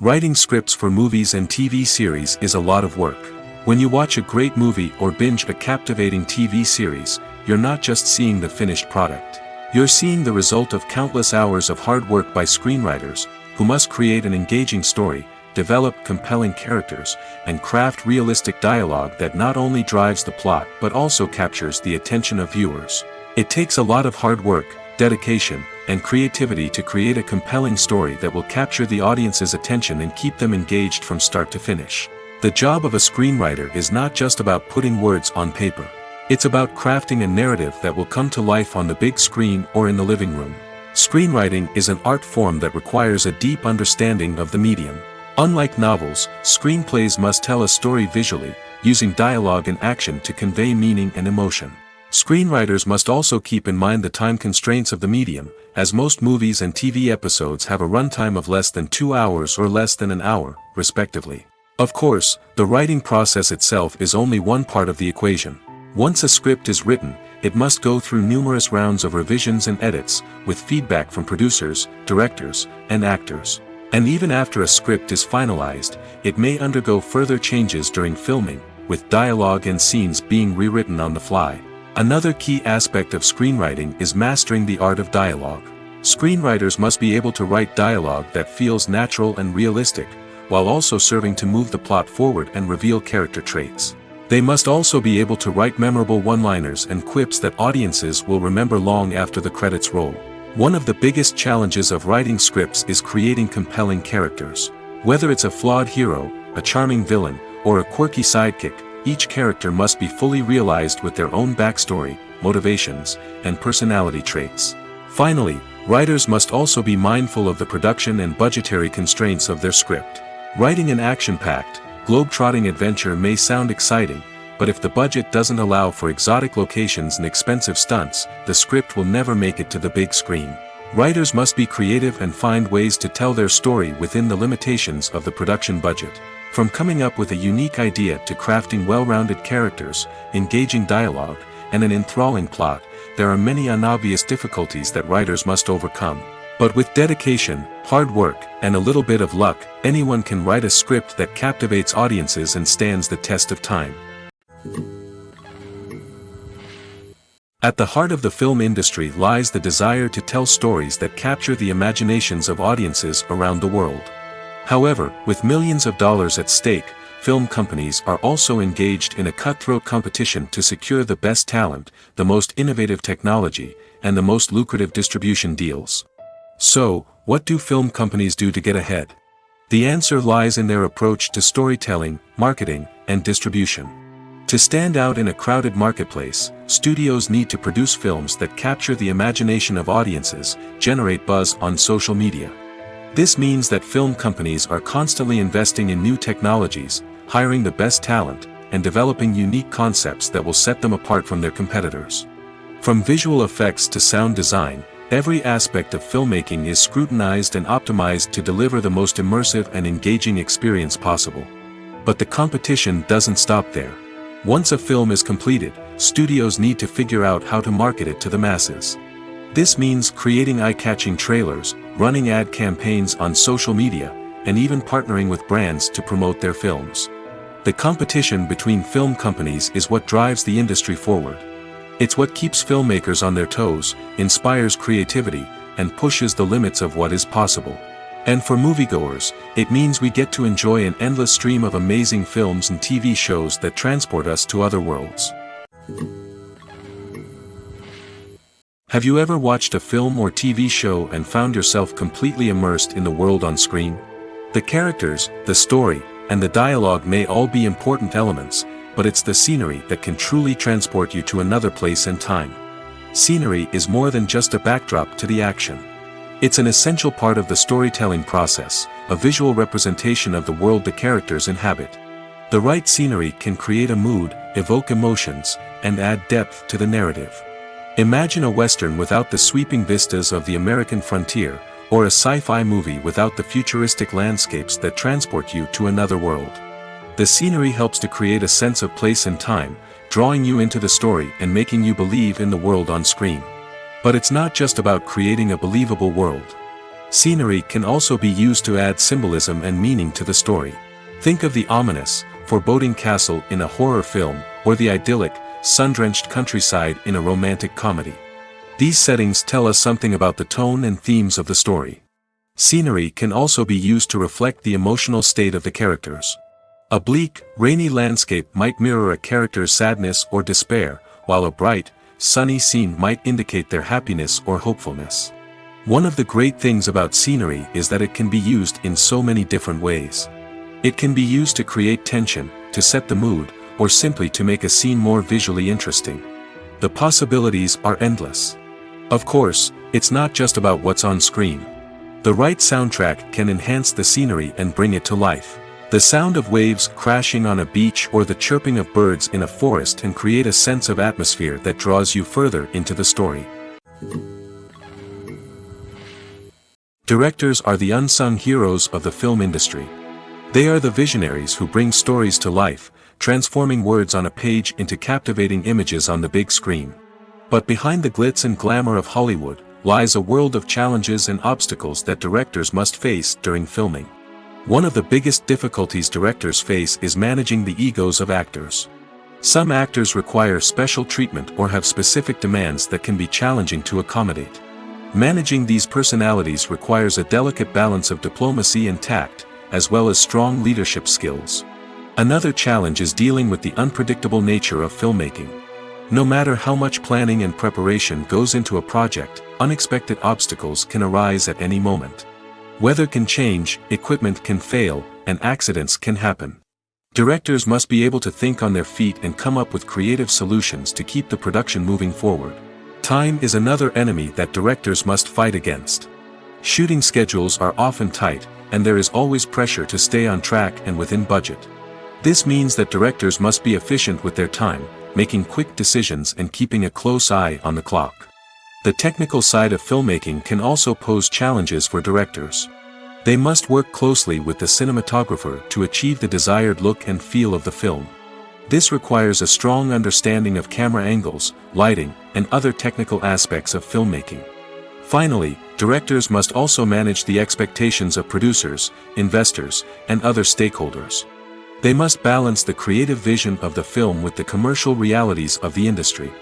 Writing scripts for movies and TV series is a lot of work. When you watch a great movie or binge a captivating TV series, you're not just seeing the finished product. You're seeing the result of countless hours of hard work by screenwriters, who must create an engaging story, develop compelling characters, and craft realistic dialogue that not only drives the plot but also captures the attention of viewers. It takes a lot of hard work, dedication, and creativity to create a compelling story that will capture the audience's attention and keep them engaged from start to finish. The job of a screenwriter is not just about putting words on paper. It's about crafting a narrative that will come to life on the big screen or in the living room. Screenwriting is an art form that requires a deep understanding of the medium. Unlike novels, screenplays must tell a story visually, using dialogue and action to convey meaning and emotion. Screenwriters must also keep in mind the time constraints of the medium, as most movies and TV episodes have a runtime of less than 2 hours or less than an hour, respectively. Of course, the writing process itself is only one part of the equation. Once a script is written, it must go through numerous rounds of revisions and edits, with feedback from producers, directors, and actors. And even after a script is finalized, it may undergo further changes during filming, with dialogue and scenes being rewritten on the fly. Another key aspect of screenwriting is mastering the art of dialogue. Screenwriters must be able to write dialogue that feels natural and realistic, while also serving to move the plot forward and reveal character traits. They must also be able to write memorable one-liners and quips that audiences will remember long after the credits roll. One of the biggest challenges of writing scripts is creating compelling characters. Whether it's a flawed hero, a charming villain, or a quirky sidekick, each character must be fully realized with their own backstory, motivations, and personality traits. Finally, writers must also be mindful of the production and budgetary constraints of their script. Writing an action-packed, globe-trotting adventure may sound exciting, but if the budget doesn't allow for exotic locations and expensive stunts, the script will never make it to the big screen. Writers must be creative and find ways to tell their story within the limitations of the production budget. From coming up with a unique idea to crafting well-rounded characters, engaging dialogue, and an enthralling plot, there are many unobvious difficulties that writers must overcome. But with dedication, hard work, and a little bit of luck, anyone can write a script that captivates audiences and stands the test of time. At the heart of the film industry lies the desire to tell stories that capture the imaginations of audiences around the world. However, with millions of dollars at stake, film companies are also engaged in a cutthroat competition to secure the best talent, the most innovative technology, and the most lucrative distribution deals. So, what do film companies do to get ahead? The answer lies in their approach to storytelling, marketing, and distribution. To stand out in a crowded marketplace, studios need to produce films that capture the imagination of audiences, generate buzz on social media. This means that film companies are constantly investing in new technologies, hiring the best talent, and developing unique concepts that will set them apart from their competitors. From visual effects to sound design, every aspect of filmmaking is scrutinized and optimized to deliver the most immersive and engaging experience possible. But the competition doesn't stop there. Once a film is completed, studios need to figure out how to market it to the masses. This means creating eye-catching trailers, running ad campaigns on social media, and even partnering with brands to promote their films. The competition between film companies is what drives the industry forward. It's what keeps filmmakers on their toes, inspires creativity, and pushes the limits of what is possible. And for moviegoers, it means we get to enjoy an endless stream of amazing films and TV shows that transport us to other worlds. Have you ever watched a film or TV show and found yourself completely immersed in the world on screen? The characters, the story, and the dialogue may all be important elements, but it's the scenery that can truly transport you to another place and time. Scenery is more than just a backdrop to the action. It's an essential part of the storytelling process, a visual representation of the world the characters inhabit. The right scenery can create a mood, evoke emotions, and add depth to the narrative. Imagine a Western without the sweeping vistas of the American frontier, or a sci-fi movie without the futuristic landscapes that transport you to another world. The scenery helps to create a sense of place and time, drawing you into the story and making you believe in the world on screen. But it's not just about creating a believable world. Scenery can also be used to add symbolism and meaning to the story. Think of the ominous, foreboding castle in a horror film, or the idyllic, sun-drenched countryside in a romantic comedy. These settings tell us something about the tone and themes of the story. Scenery can also be used to reflect the emotional state of the characters. A bleak, rainy landscape might mirror a character's sadness or despair, while a bright, sunny scene might indicate their happiness or hopefulness. One of the great things about scenery is that it can be used in so many different ways. It can be used to create tension, to set the mood, or simply to make a scene more visually interesting. The possibilities are endless. Of course, it's not just about what's on screen. The right soundtrack can enhance the scenery and bring it to life. The sound of waves crashing on a beach or the chirping of birds in a forest can create a sense of atmosphere that draws you further into the story. Directors are the unsung heroes of the film industry. They are the visionaries who bring stories to life, transforming words on a page into captivating images on the big screen. But behind the glitz and glamour of Hollywood lies a world of challenges and obstacles that directors must face during filming. One of the biggest difficulties directors face is managing the egos of actors. Some actors require special treatment or have specific demands that can be challenging to accommodate. Managing these personalities requires a delicate balance of diplomacy and tact, as well as strong leadership skills. Another challenge is dealing with the unpredictable nature of filmmaking. No matter how much planning and preparation goes into a project, unexpected obstacles can arise at any moment. Weather can change, equipment can fail, and accidents can happen. Directors must be able to think on their feet and come up with creative solutions to keep the production moving forward. Time is another enemy that directors must fight against. Shooting schedules are often tight, and there is always pressure to stay on track and within budget. This means that directors must be efficient with their time, making quick decisions and keeping a close eye on the clock. The technical side of filmmaking can also pose challenges for directors. They must work closely with the cinematographer to achieve the desired look and feel of the film. This requires a strong understanding of camera angles, lighting, and other technical aspects of filmmaking. Finally, directors must also manage the expectations of producers, investors, and other stakeholders. They must balance the creative vision of the film with the commercial realities of the industry.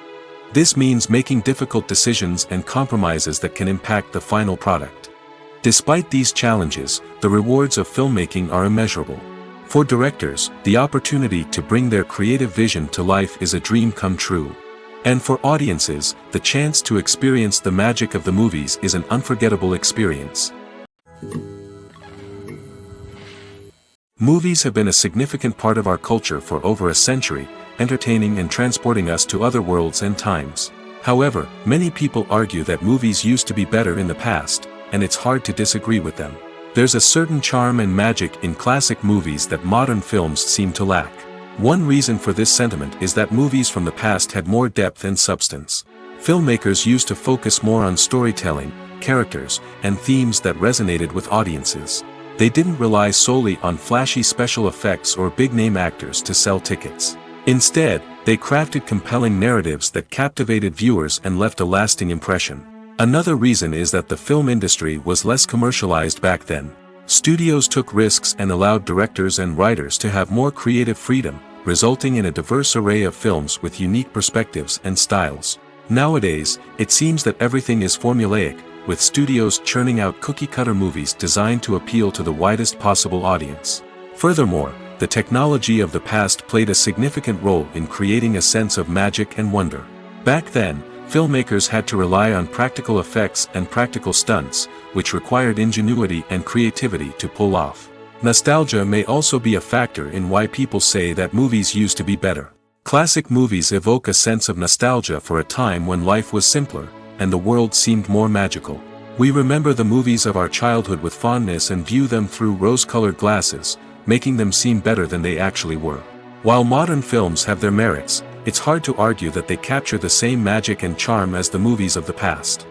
This means making difficult decisions and compromises that can impact the final product. Despite these challenges, the rewards of filmmaking are immeasurable. For directors, the opportunity to bring their creative vision to life is a dream come true. And for audiences, the chance to experience the magic of the movies is an unforgettable experience. Movies have been a significant part of our culture for over a century, entertaining and transporting us to other worlds and times. However, many people argue that movies used to be better in the past, and it's hard to disagree with them. There's a certain charm and magic in classic movies that modern films seem to lack. One reason for this sentiment is that movies from the past had more depth and substance. Filmmakers used to focus more on storytelling, characters, and themes that resonated with audiences. They didn't rely solely on flashy special effects or big-name actors to sell tickets. Instead, they crafted compelling narratives that captivated viewers and left a lasting impression. Another reason is that the film industry was less commercialized back then. Studios took risks and allowed directors and writers to have more creative freedom, resulting in a diverse array of films with unique perspectives and styles. Nowadays, it seems that everything is formulaic, with studios churning out cookie-cutter movies designed to appeal to the widest possible audience. Furthermore, the technology of the past played a significant role in creating a sense of magic and wonder. Back then, filmmakers had to rely on practical effects and practical stunts, which required ingenuity and creativity to pull off. Nostalgia may also be a factor in why people say that movies used to be better. Classic movies evoke a sense of nostalgia for a time when life was simpler, and the world seemed more magical. We remember the movies of our childhood with fondness and view them through rose-colored glasses, making them seem better than they actually were. While modern films have their merits, it's hard to argue that they capture the same magic and charm as the movies of the past.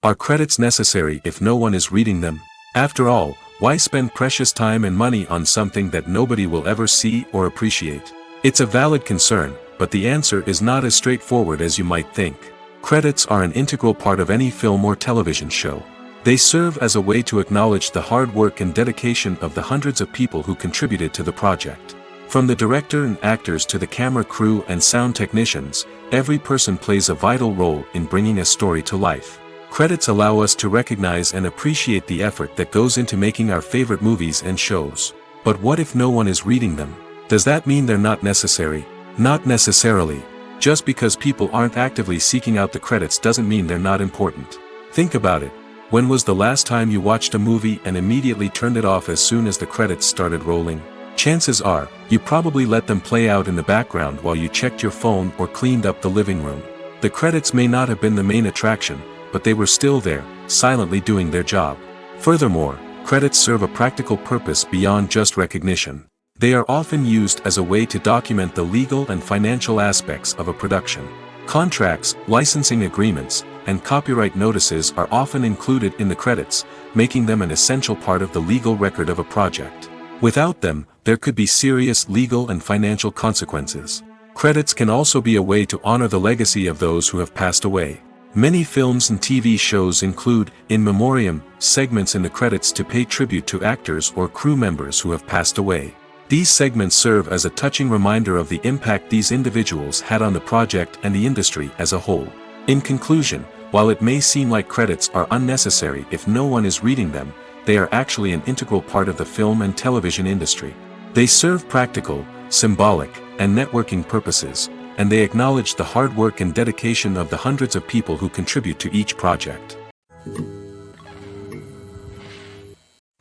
Are credits necessary if no one is reading them? After all, why spend precious time and money on something that nobody will ever see or appreciate? It's a valid concern, but the answer is not as straightforward as you might think. Credits are an integral part of any film or television show. They serve as a way to acknowledge the hard work and dedication of the hundreds of people who contributed to the project. From the director and actors to the camera crew and sound technicians, every person plays a vital role in bringing a story to life. Credits allow us to recognize and appreciate the effort that goes into making our favorite movies and shows. But what if no one is reading them? Does that mean they're not necessary? Not necessarily. Just because people aren't actively seeking out the credits doesn't mean they're not important. Think about it. When was the last time you watched a movie and immediately turned it off as soon as the credits started rolling? Chances are, you probably let them play out in the background while you checked your phone or cleaned up the living room. The credits may not have been the main attraction, but they were still there, silently doing their job. Furthermore, credits serve a practical purpose beyond just recognition. They are often used as a way to document the legal and financial aspects of a production. Contracts, licensing agreements, and copyright notices are often included in the credits, making them an essential part of the legal record of a project. Without them, there could be serious legal and financial consequences. Credits can also be a way to honor the legacy of those who have passed away. Many films and TV shows include, in memoriam, segments in the credits to pay tribute to actors or crew members who have passed away. These segments serve as a touching reminder of the impact these individuals had on the project and the industry as a whole. In conclusion, while it may seem like credits are unnecessary if no one is reading them, they are actually an integral part of the film and television industry. They serve practical, symbolic, and networking purposes, and they acknowledge the hard work and dedication of the hundreds of people who contribute to each project.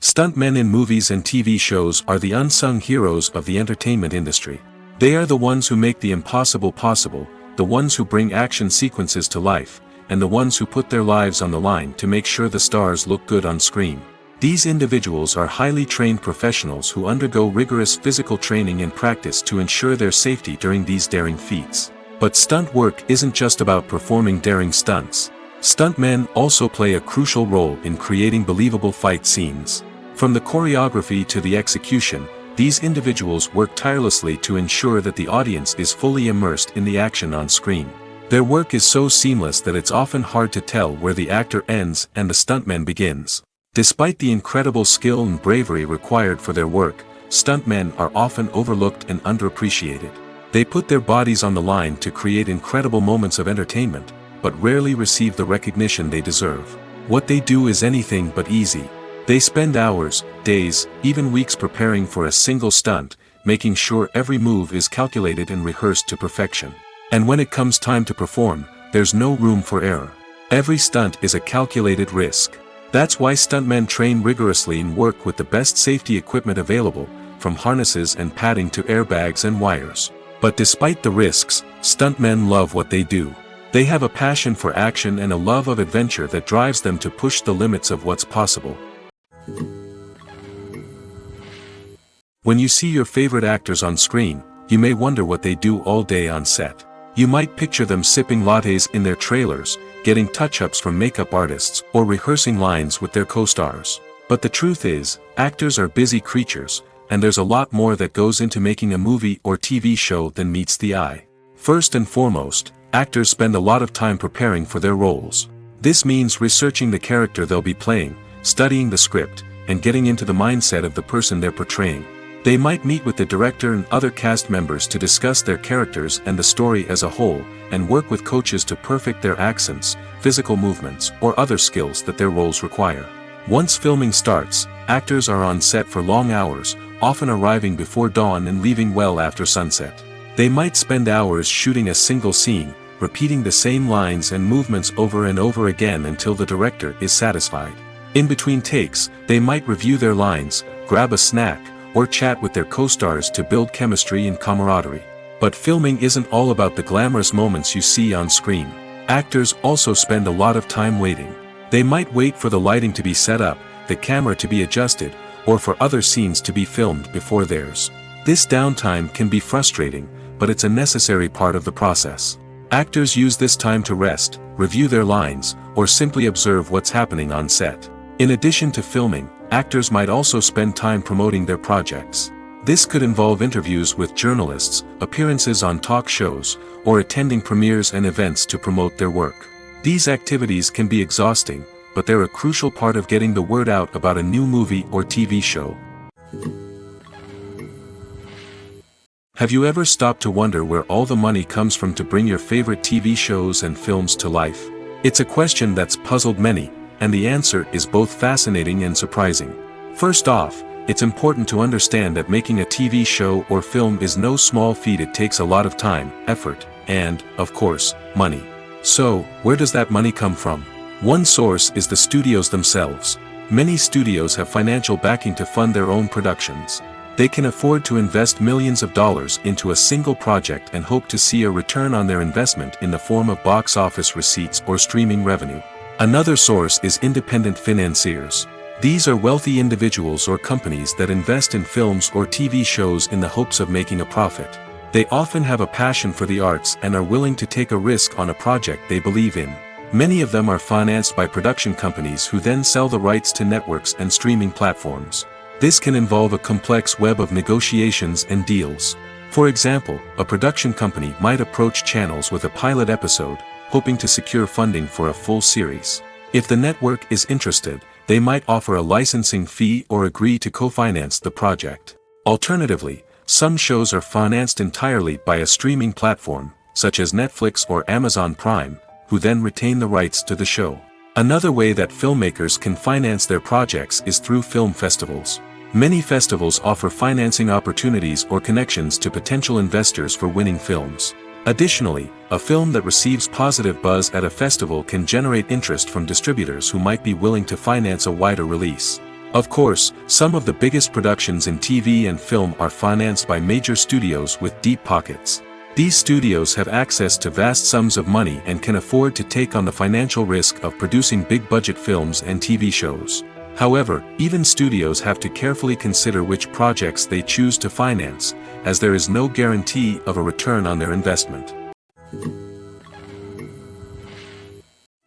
Stuntmen in movies and TV shows are the unsung heroes of the entertainment industry. They are the ones who make the impossible possible, the ones who bring action sequences to life, and the ones who put their lives on the line to make sure the stars look good on screen. These individuals are highly trained professionals who undergo rigorous physical training and practice to ensure their safety during these daring feats. But stunt work isn't just about performing daring stunts. Stuntmen also play a crucial role in creating believable fight scenes. From the choreography to the execution, these individuals work tirelessly to ensure that the audience is fully immersed in the action on screen. Their work is so seamless that it's often hard to tell where the actor ends and the stuntman begins. Despite the incredible skill and bravery required for their work, stuntmen are often overlooked and underappreciated. They put their bodies on the line to create incredible moments of entertainment, but rarely receive the recognition they deserve. What they do is anything but easy. They spend hours, days, even weeks preparing for a single stunt, making sure every move is calculated and rehearsed to perfection. And when it comes time to perform, there's no room for error. Every stunt is a calculated risk. That's why stuntmen train rigorously and work with the best safety equipment available, from harnesses and padding to airbags and wires. But despite the risks, stuntmen love what they do. They have a passion for action and a love of adventure that drives them to push the limits of what's possible. When you see your favorite actors on screen, you may wonder what they do all day on set. You might picture them sipping lattes in their trailers, getting touch-ups from makeup artists, or rehearsing lines with their co-stars. But the truth is, actors are busy creatures, and there's a lot more that goes into making a movie or TV show than meets the eye. First and foremost, actors spend a lot of time preparing for their roles. This means researching the character they'll be playing, studying the script, and getting into the mindset of the person they're portraying. They might meet with the director and other cast members to discuss their characters and the story as a whole, and work with coaches to perfect their accents, physical movements, or other skills that their roles require. Once filming starts, actors are on set for long hours, often arriving before dawn and leaving well after sunset. They might spend hours shooting a single scene, repeating the same lines and movements over and over again until the director is satisfied. In between takes, they might review their lines, grab a snack, or chat with their co-stars to build chemistry and camaraderie. But filming isn't all about the glamorous moments you see on screen. Actors also spend a lot of time waiting. They might wait for the lighting to be set up, the camera to be adjusted, or for other scenes to be filmed before theirs. This downtime can be frustrating, but it's a necessary part of the process. Actors use this time to rest, review their lines, or simply observe what's happening on set. In addition to filming, actors might also spend time promoting their projects. This could involve interviews with journalists, appearances on talk shows, or attending premieres and events to promote their work. These activities can be exhausting, but they're a crucial part of getting the word out about a new movie or TV show. Have you ever stopped to wonder where all the money comes from to bring your favorite TV shows and films to life? It's a question that's puzzled many, and the answer is both fascinating and surprising. First off, it's important to understand that making a TV show or film is no small feat. It takes a lot of time, effort, and, of course, money. So, where does that money come from? One source is the studios themselves. Many studios have financial backing to fund their own productions. They can afford to invest millions of dollars into a single project and hope to see a return on their investment in the form of box office receipts or streaming revenue. Another source is independent financiers. These are wealthy individuals or companies that invest in films or TV shows in the hopes of making a profit. They often have a passion for the arts and are willing to take a risk on a project they believe in. Many of them are financed by production companies who then sell the rights to networks and streaming platforms. This can involve a complex web of negotiations and deals. For example, a production company might approach channels with a pilot episode, hoping to secure funding for a full series. If the network is interested, they might offer a licensing fee or agree to co-finance the project. Alternatively, some shows are financed entirely by a streaming platform, such as Netflix or Amazon Prime, who then retain the rights to the show. Another way that filmmakers can finance their projects is through film festivals. Many festivals offer financing opportunities or connections to potential investors for winning films. Additionally, a film that receives positive buzz at a festival can generate interest from distributors who might be willing to finance a wider release. Of course, some of the biggest productions in TV and film are financed by major studios with deep pockets. These studios have access to vast sums of money and can afford to take on the financial risk of producing big-budget films and TV shows. However, even studios have to carefully consider which projects they choose to finance, as there is no guarantee of a return on their investment.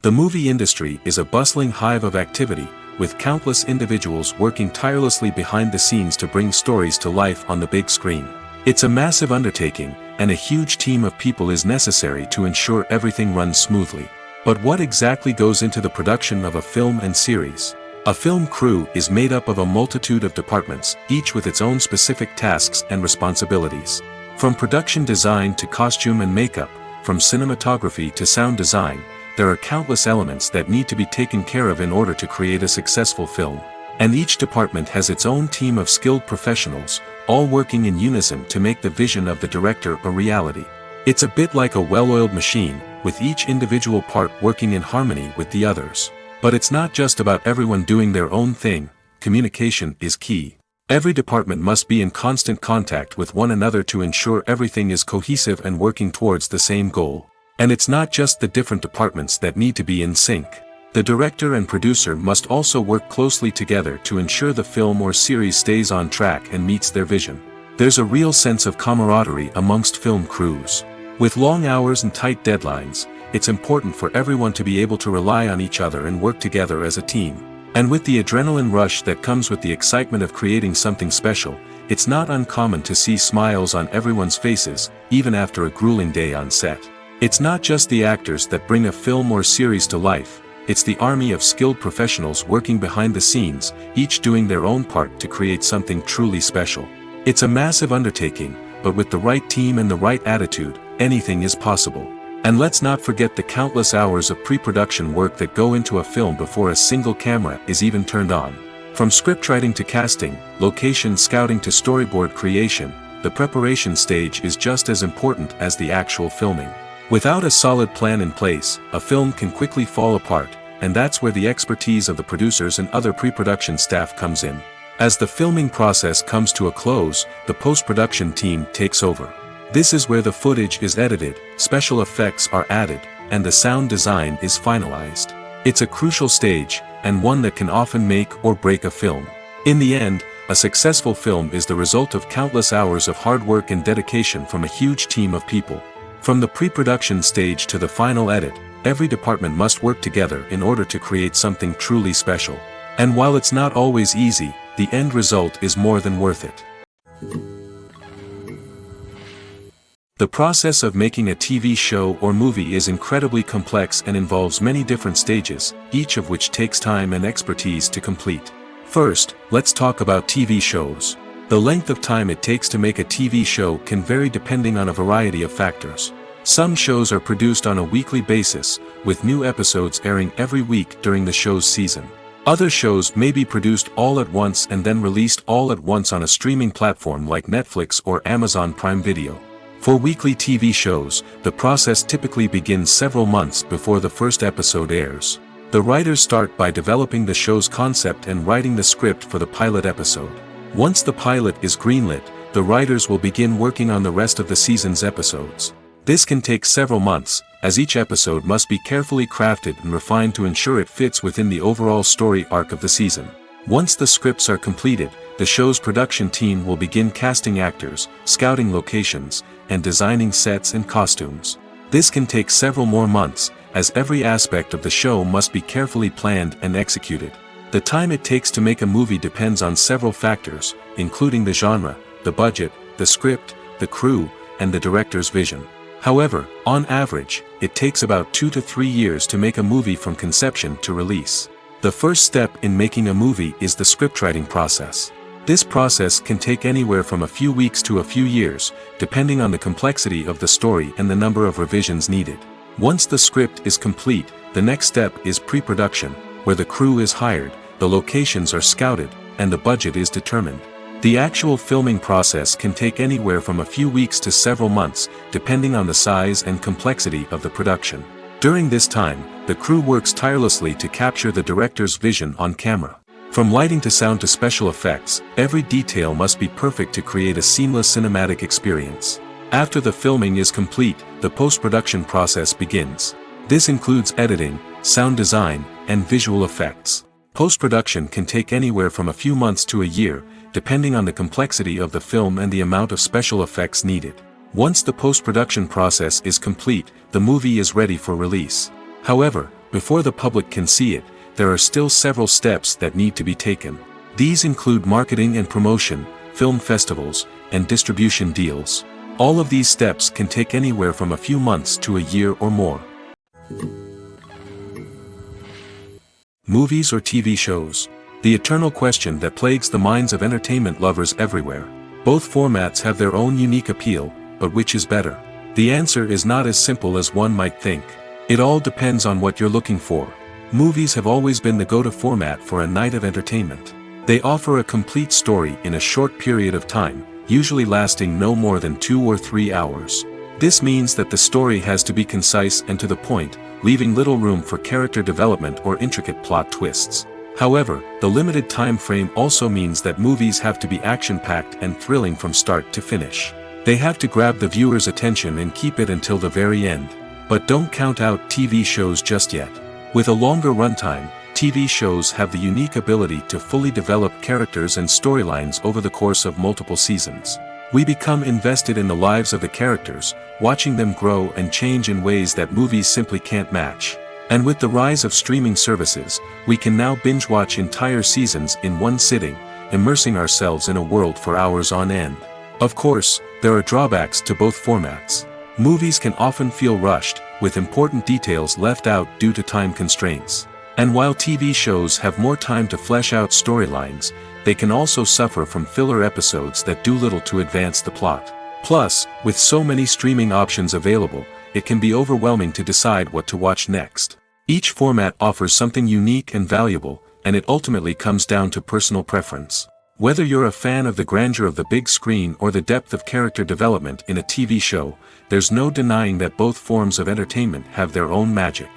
The movie industry is a bustling hive of activity, with countless individuals working tirelessly behind the scenes to bring stories to life on the big screen. It's a massive undertaking, and a huge team of people is necessary to ensure everything runs smoothly. But what exactly goes into the production of a film and series? A film crew is made up of a multitude of departments, each with its own specific tasks and responsibilities. From production design to costume and makeup, from cinematography to sound design, there are countless elements that need to be taken care of in order to create a successful film. And each department has its own team of skilled professionals, all working in unison to make the vision of the director a reality. It's a bit like a well-oiled machine, with each individual part working in harmony with the others. But it's not just about everyone doing their own thing. Communication is key. Every department must be in constant contact with one another to ensure everything is cohesive and working towards the same goal. And it's not just the different departments that need to be in sync. The director and producer must also work closely together to ensure the film or series stays on track and meets their vision. There's a real sense of camaraderie amongst film crews. With long hours and tight deadlines, it's important for everyone to be able to rely on each other and work together as a team. And with the adrenaline rush that comes with the excitement of creating something special, it's not uncommon to see smiles on everyone's faces, even after a grueling day on set. It's not just the actors that bring a film or series to life, it's the army of skilled professionals working behind the scenes, each doing their own part to create something truly special. It's a massive undertaking, but with the right team and the right attitude, anything is possible. And let's not forget the countless hours of pre-production work that go into a film before a single camera is even turned on. From scriptwriting to casting, location scouting to storyboard creation, the preparation stage is just as important as the actual filming. Without a solid plan in place, a film can quickly fall apart, and that's where the expertise of the producers and other pre-production staff comes in. As the filming process comes to a close, the post-production team takes over. This is where the footage is edited, special effects are added, and the sound design is finalized. It's a crucial stage, and one that can often make or break a film. In the end, a successful film is the result of countless hours of hard work and dedication from a huge team of people. From the pre-production stage to the final edit, every department must work together in order to create something truly special. And while it's not always easy, the end result is more than worth it. The process of making a TV show or movie is incredibly complex and involves many different stages, each of which takes time and expertise to complete. First, let's talk about TV shows. The length of time it takes to make a TV show can vary depending on a variety of factors. Some shows are produced on a weekly basis, with new episodes airing every week during the show's season. Other shows may be produced all at once and then released all at once on a streaming platform like Netflix or Amazon Prime Video. For weekly TV shows, the process typically begins several months before the first episode airs. The writers start by developing the show's concept and writing the script for the pilot episode. Once the pilot is greenlit, the writers will begin working on the rest of the season's episodes. This can take several months, as each episode must be carefully crafted and refined to ensure it fits within the overall story arc of the season. Once the scripts are completed, the show's production team will begin casting actors, scouting locations, and designing sets and costumes. This can take several more months, as every aspect of the show must be carefully planned and executed. The time it takes to make a movie depends on several factors, including the genre, the budget, the script, the crew, and the director's vision. However, on average, it takes about 2 to 3 years to make a movie from conception to release. The first step in making a movie is the scriptwriting process. This process can take anywhere from a few weeks to a few years, depending on the complexity of the story and the number of revisions needed. Once the script is complete, the next step is pre-production, where the crew is hired, the locations are scouted, and the budget is determined. The actual filming process can take anywhere from a few weeks to several months, depending on the size and complexity of the production. During this time, the crew works tirelessly to capture the director's vision on camera. From lighting to sound to special effects, every detail must be perfect to create a seamless cinematic experience. After the filming is complete, the post-production process begins. This includes editing, sound design, and visual effects. Post-production can take anywhere from a few months to a year, depending on the complexity of the film and the amount of special effects needed. Once the post-production process is complete, the movie is ready for release. However, before the public can see it, there are still several steps that need to be taken. These include marketing and promotion, film festivals, and distribution deals. All of these steps can take anywhere from a few months to a year or more. Movies or TV shows? The eternal question that plagues the minds of entertainment lovers everywhere. Both formats have their own unique appeal, but which is better? The answer is not as simple as one might think. It all depends on what you're looking for. Movies have always been the go-to format for a night of entertainment. They offer a complete story in a short period of time, usually lasting no more than 2 or 3 hours. This means that the story has to be concise and to the point, leaving little room for character development or intricate plot twists. However, the limited time frame also means that movies have to be action-packed and thrilling from start to finish. They have to grab the viewer's attention and keep it until the very end. But don't count out TV shows just yet. With a longer runtime, TV shows have the unique ability to fully develop characters and storylines over the course of multiple seasons. We become invested in the lives of the characters, watching them grow and change in ways that movies simply can't match. And with the rise of streaming services, we can now binge-watch entire seasons in one sitting, immersing ourselves in a world for hours on end. Of course, there are drawbacks to both formats. Movies can often feel rushed, with important details left out due to time constraints. And while TV shows have more time to flesh out storylines, they can also suffer from filler episodes that do little to advance the plot. Plus, with so many streaming options available, it can be overwhelming to decide what to watch next. Each format offers something unique and valuable, and it ultimately comes down to personal preference. Whether you're a fan of the grandeur of the big screen or the depth of character development in a TV show, there's no denying that both forms of entertainment have their own magic.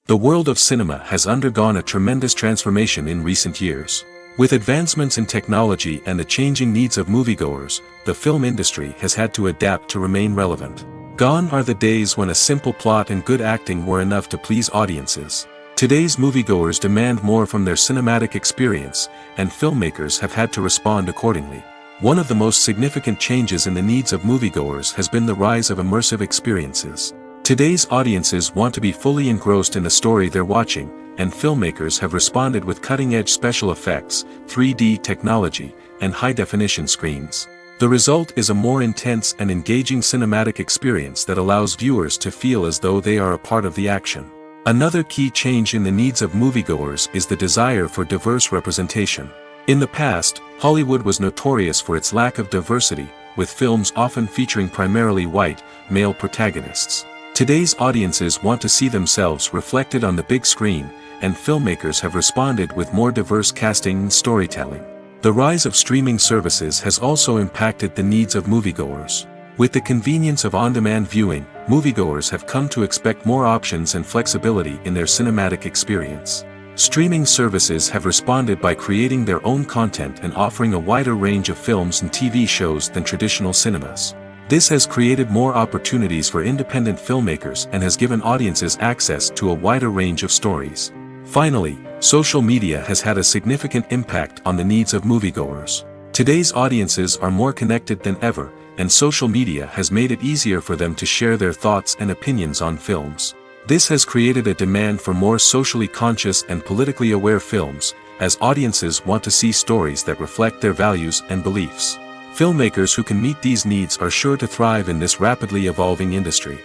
The world of cinema has undergone a tremendous transformation in recent years. With advancements in technology and the changing needs of moviegoers, the film industry has had to adapt to remain relevant. Gone are the days when a simple plot and good acting were enough to please audiences. Today's moviegoers demand more from their cinematic experience, and filmmakers have had to respond accordingly. One of the most significant changes in the needs of moviegoers has been the rise of immersive experiences. Today's audiences want to be fully engrossed in the story they're watching, and filmmakers have responded with cutting-edge special effects, 3D technology, and high-definition screens. The result is a more intense and engaging cinematic experience that allows viewers to feel as though they are a part of the action. Another key change in the needs of moviegoers is the desire for diverse representation. In the past, Hollywood was notorious for its lack of diversity, with films often featuring primarily white, male protagonists. Today's audiences want to see themselves reflected on the big screen, and filmmakers have responded with more diverse casting and storytelling. The rise of streaming services has also impacted the needs of moviegoers. With the convenience of on-demand viewing, moviegoers have come to expect more options and flexibility in their cinematic experience. Streaming services have responded by creating their own content and offering a wider range of films and TV shows than traditional cinemas. This has created more opportunities for independent filmmakers and has given audiences access to a wider range of stories. Finally, social media has had a significant impact on the needs of moviegoers. Today's audiences are more connected than ever, and social media has made it easier for them to share their thoughts and opinions on films. This has created a demand for more socially conscious and politically aware films, as audiences want to see stories that reflect their values and beliefs. Filmmakers who can meet these needs are sure to thrive in this rapidly evolving industry.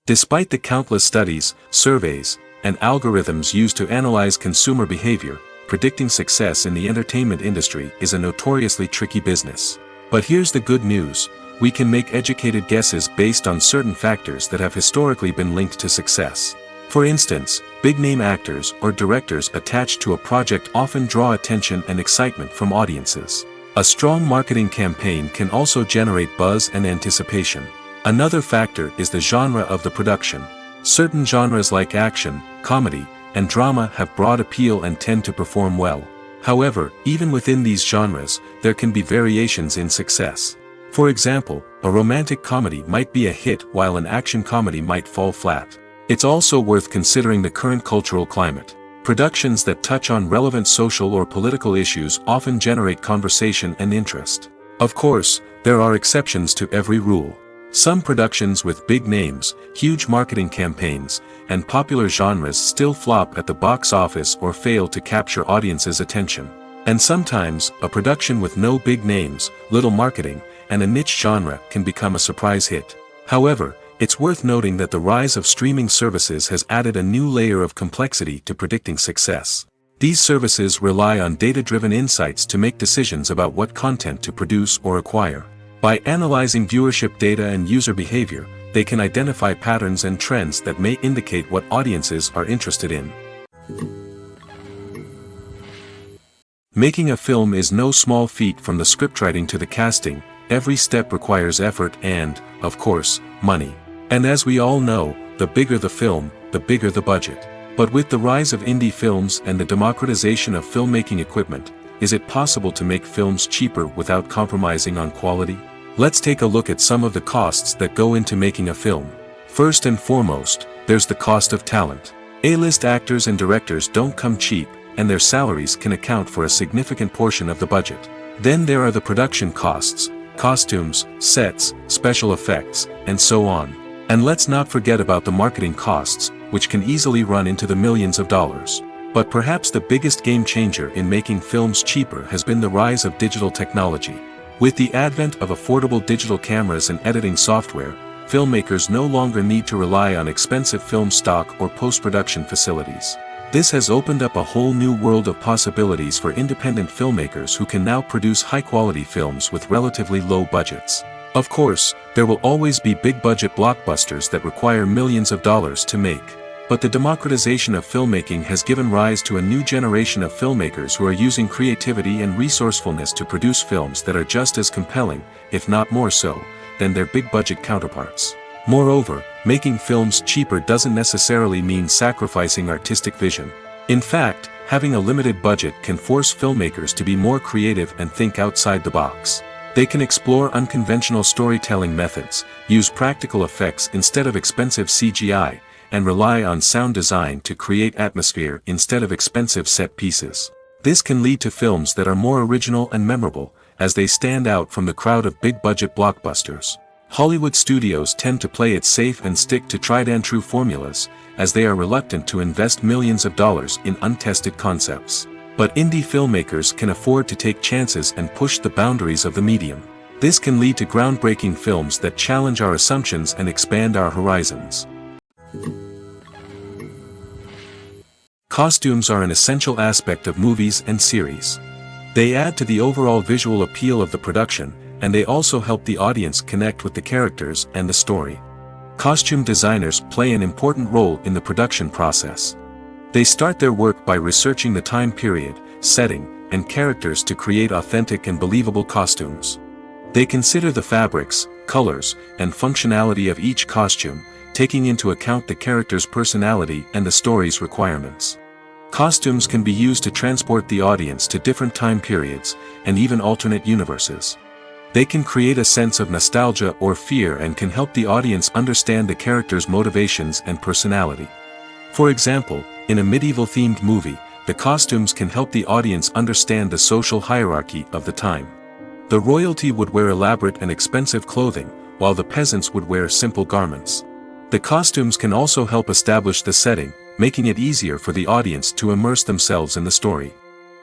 Despite the countless studies, surveys, and algorithms used to analyze consumer behavior, predicting success in the entertainment industry is a notoriously tricky business. But here's the good news: we can make educated guesses based on certain factors that have historically been linked to success. For instance, big-name actors or directors attached to a project often draw attention and excitement from audiences. A strong marketing campaign can also generate buzz and anticipation. Another factor is the genre of the production. Certain genres like action, comedy, and drama have broad appeal and tend to perform well. However, even within these genres, there can be variations in success. For example, a romantic comedy might be a hit while an action comedy might fall flat. It's also worth considering the current cultural climate. Productions that touch on relevant social or political issues often generate conversation and interest. Of course, there are exceptions to every rule. Some productions with big names, huge marketing campaigns, and popular genres still flop at the box office or fail to capture audiences' attention. And sometimes, a production with no big names, little marketing, and a niche genre can become a surprise hit. However, it's worth noting that the rise of streaming services has added a new layer of complexity to predicting success. These services rely on data-driven insights to make decisions about what content to produce or acquire. By analyzing viewership data and user behavior, they can identify patterns and trends that may indicate what audiences are interested in. Making a film is no small feat. From the scriptwriting to the casting, every step requires effort and, of course, money. And as we all know, the bigger the film, the bigger the budget. But with the rise of indie films and the democratization of filmmaking equipment, is it possible to make films cheaper without compromising on quality? Let's take a look at some of the costs that go into making a film. First and foremost, there's the cost of talent. A-list actors and directors don't come cheap, and their salaries can account for a significant portion of the budget. Then there are the production costs, costumes, sets, special effects, and so on. And let's not forget about the marketing costs, which can easily run into the millions of dollars. But perhaps the biggest game changer in making films cheaper has been the rise of digital technology. With the advent of affordable digital cameras and editing software, filmmakers no longer need to rely on expensive film stock or post-production facilities. This has opened up a whole new world of possibilities for independent filmmakers who can now produce high-quality films with relatively low budgets. Of course, there will always be big-budget blockbusters that require millions of dollars to make. But the democratization of filmmaking has given rise to a new generation of filmmakers who are using creativity and resourcefulness to produce films that are just as compelling, if not more so, than their big-budget counterparts. Moreover, making films cheaper doesn't necessarily mean sacrificing artistic vision. In fact, having a limited budget can force filmmakers to be more creative and think outside the box. They can explore unconventional storytelling methods, use practical effects instead of expensive CGI, and rely on sound design to create atmosphere instead of expensive set pieces. This can lead to films that are more original and memorable, as they stand out from the crowd of big-budget blockbusters. Hollywood studios tend to play it safe and stick to tried-and-true formulas, as they are reluctant to invest millions of dollars in untested concepts. But indie filmmakers can afford to take chances and push the boundaries of the medium. This can lead to groundbreaking films that challenge our assumptions and expand our horizons. Costumes are an essential aspect of movies and series. They add to the overall visual appeal of the production, and they also help the audience connect with the characters and the story. Costume designers play an important role in the production process. They start their work by researching the time period, setting, and characters to create authentic and believable costumes. They consider the fabrics, colors, and functionality of each costume, taking into account the character's personality and the story's requirements. Costumes can be used to transport the audience to different time periods, and even alternate universes. They can create a sense of nostalgia or fear and can help the audience understand the character's motivations and personality. For example, in a medieval-themed movie, the costumes can help the audience understand the social hierarchy of the time. The royalty would wear elaborate and expensive clothing, while the peasants would wear simple garments. The costumes can also help establish the setting, making it easier for the audience to immerse themselves in the story.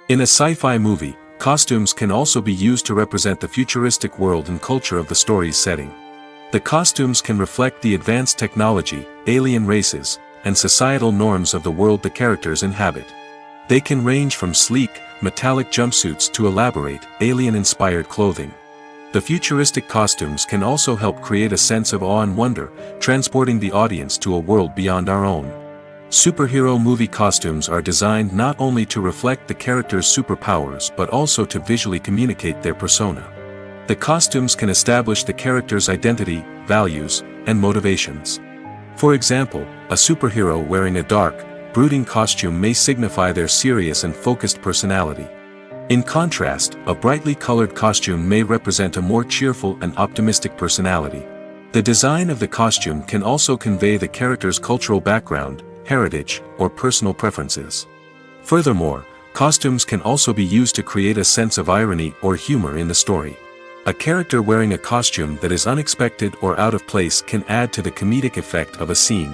In a sci-fi movie, costumes can also be used to represent the futuristic world and culture of the story's setting. The costumes can reflect the advanced technology, alien races, and societal norms of the world the characters inhabit. They can range from sleek, metallic jumpsuits to elaborate, alien-inspired clothing. The futuristic costumes can also help create a sense of awe and wonder, transporting the audience to a world beyond our own. Superhero movie costumes are designed not only to reflect the character's superpowers but also to visually communicate their persona. The costumes can establish the character's identity, values, and motivations. For example, a superhero wearing a dark, brooding costume may signify their serious and focused personality. In contrast, a brightly colored costume may represent a more cheerful and optimistic personality. The design of the costume can also convey the character's cultural background, heritage, or personal preferences. Furthermore, costumes can also be used to create a sense of irony or humor in the story. A character wearing a costume that is unexpected or out of place can add to the comedic effect of a scene.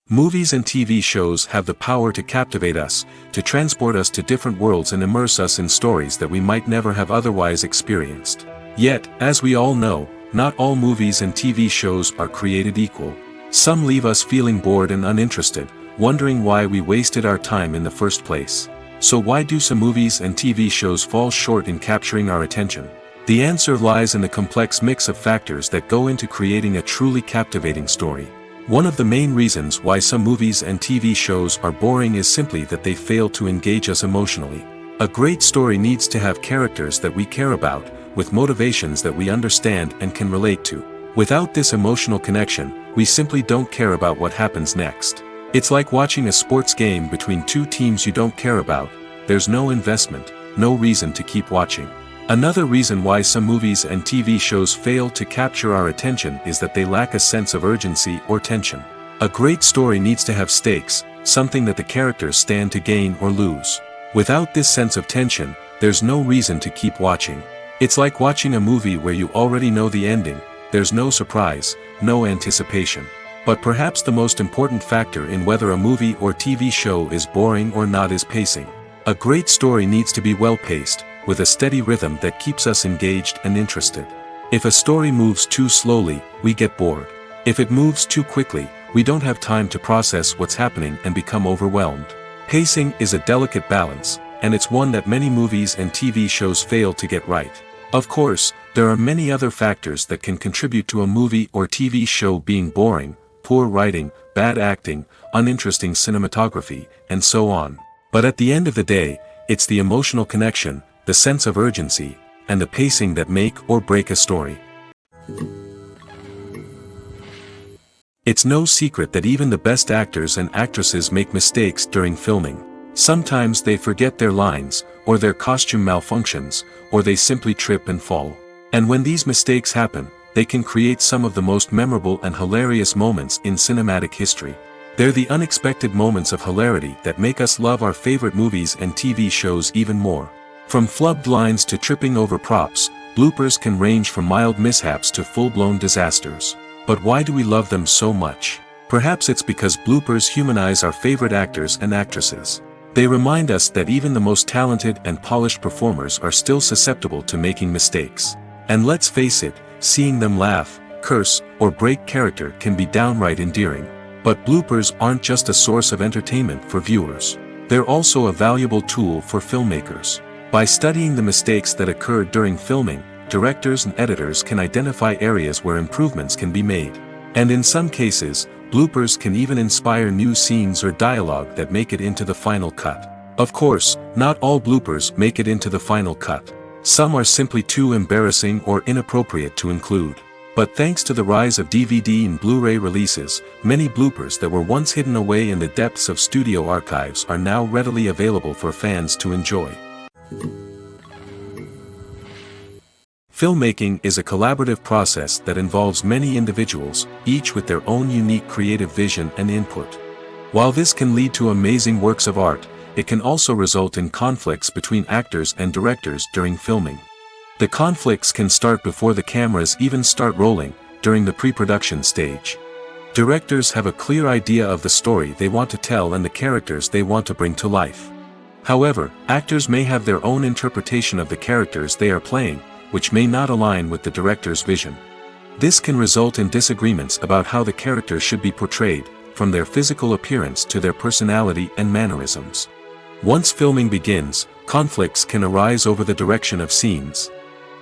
Movies and TV shows have the power to captivate us, to transport us to different worlds and immerse us in stories that we might never have otherwise experienced. Yet, as we all know, not all movies and TV shows are created equal. Some leave us feeling bored and uninterested, wondering why we wasted our time in the first place. So why do some movies and TV shows fall short in capturing our attention? The answer lies in the complex mix of factors that go into creating a truly captivating story. One of the main reasons why some movies and TV shows are boring is simply that they fail to engage us emotionally. A great story needs to have characters that we care about, with motivations that we understand and can relate to. Without this emotional connection, we simply don't care about what happens next. It's like watching a sports game between two teams you don't care about. There's no investment, no reason to keep watching. Another reason why some movies and TV shows fail to capture our attention is that they lack a sense of urgency or tension. A great story needs to have stakes, something that the characters stand to gain or lose. Without this sense of tension, there's no reason to keep watching. It's like watching a movie where you already know the ending, there's no surprise, no anticipation. But perhaps the most important factor in whether a movie or TV show is boring or not is pacing. A great story needs to be well-paced, with a steady rhythm that keeps us engaged and interested. If a story moves too slowly, we get bored. If it moves too quickly, we don't have time to process what's happening and become overwhelmed. Pacing is a delicate balance, and it's one that many movies and TV shows fail to get right. Of course, there are many other factors that can contribute to a movie or TV show being boring: poor writing, bad acting, uninteresting cinematography, and so on. But at the end of the day, it's the emotional connection, the sense of urgency, and the pacing that make or break a story. It's no secret that even the best actors and actresses make mistakes during filming. Sometimes they forget their lines, or their costume malfunctions, or they simply trip and fall. And when these mistakes happen, they can create some of the most memorable and hilarious moments in cinematic history. They're the unexpected moments of hilarity that make us love our favorite movies and TV shows even more. From flubbed lines to tripping over props, bloopers can range from mild mishaps to full-blown disasters. But why do we love them so much? Perhaps it's because bloopers humanize our favorite actors and actresses. They remind us that even the most talented and polished performers are still susceptible to making mistakes. And let's face it, seeing them laugh, curse, or break character can be downright endearing. But bloopers aren't just a source of entertainment for viewers. They're also a valuable tool for filmmakers. By studying the mistakes that occurred during filming, directors and editors can identify areas where improvements can be made. And in some cases, bloopers can even inspire new scenes or dialogue that make it into the final cut. Of course, not all bloopers make it into the final cut. Some are simply too embarrassing or inappropriate to include. But thanks to the rise of DVD and Blu-ray releases, many bloopers that were once hidden away in the depths of studio archives are now readily available for fans to enjoy. Filmmaking is a collaborative process that involves many individuals, each with their own unique creative vision and input. While this can lead to amazing works of art, it can also result in conflicts between actors and directors during filming. The conflicts can start before the cameras even start rolling, during the pre-production stage. Directors have a clear idea of the story they want to tell and the characters they want to bring to life. However, actors may have their own interpretation of the characters they are playing, which may not align with the director's vision. This can result in disagreements about how the characters should be portrayed, from their physical appearance to their personality and mannerisms. Once filming begins, conflicts can arise over the direction of scenes.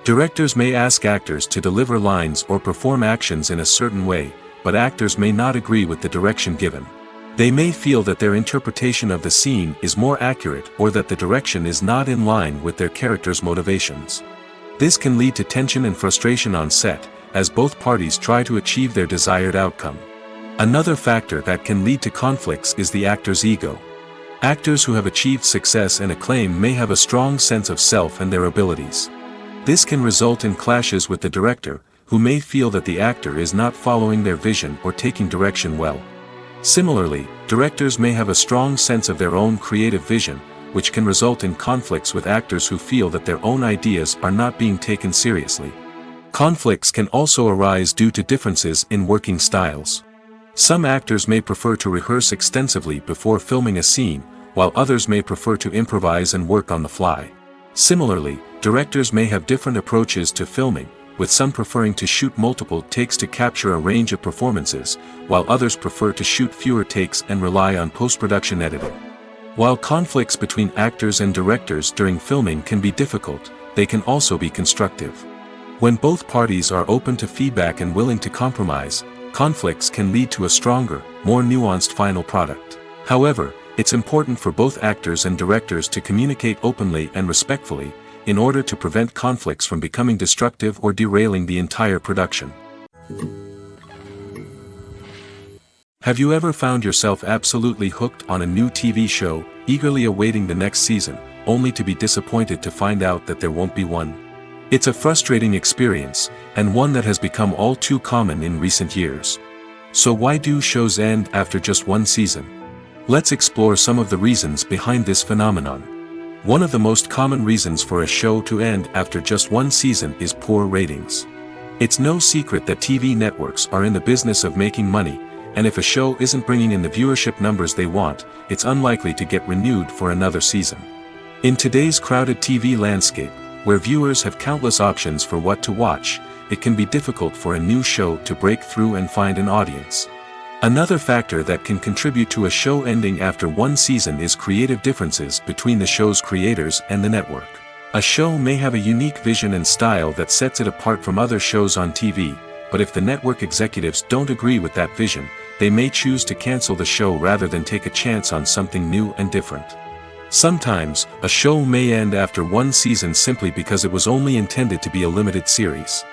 Directors may ask actors to deliver lines or perform actions in a certain way, but actors may not agree with the direction given. They may feel that their interpretation of the scene is more accurate or that the direction is not in line with their character's motivations. This can lead to tension and frustration on set, as both parties try to achieve their desired outcome. Another factor that can lead to conflicts is the actor's ego. Actors who have achieved success and acclaim may have a strong sense of self and their abilities. This can result in clashes with the director, who may feel that the actor is not following their vision or taking direction well. Similarly, directors may have a strong sense of their own creative vision, which can result in conflicts with actors who feel that their own ideas are not being taken seriously. Conflicts can also arise due to differences in working styles. Some actors may prefer to rehearse extensively before filming a scene, while others may prefer to improvise and work on the fly. Similarly, directors may have different approaches to filming, with some preferring to shoot multiple takes to capture a range of performances, while others prefer to shoot fewer takes and rely on post-production editing. While conflicts between actors and directors during filming can be difficult, they can also be constructive. When both parties are open to feedback and willing to compromise, conflicts can lead to a stronger, more nuanced final product. However, it's important for both actors and directors to communicate openly and respectfully, in order to prevent conflicts from becoming destructive or derailing the entire production. Have you ever found yourself absolutely hooked on a new TV show, eagerly awaiting the next season, only to be disappointed to find out that there won't be one? It's a frustrating experience, and one that has become all too common in recent years. So why do shows end after just one season? Let's explore some of the reasons behind this phenomenon. One of the most common reasons for a show to end after just one season is poor ratings. It's no secret that TV networks are in the business of making money, and if a show isn't bringing in the viewership numbers they want, it's unlikely to get renewed for another season. In today's crowded TV landscape, where viewers have countless options for what to watch, it can be difficult for a new show to break through and find an audience. Another factor that can contribute to a show ending after one season is creative differences between the show's creators and the network. A show may have a unique vision and style that sets it apart from other shows on TV, but if the network executives don't agree with that vision, they may choose to cancel the show rather than take a chance on something new and different. Sometimes, a show may end after one season simply because it was only intended to be a limited series.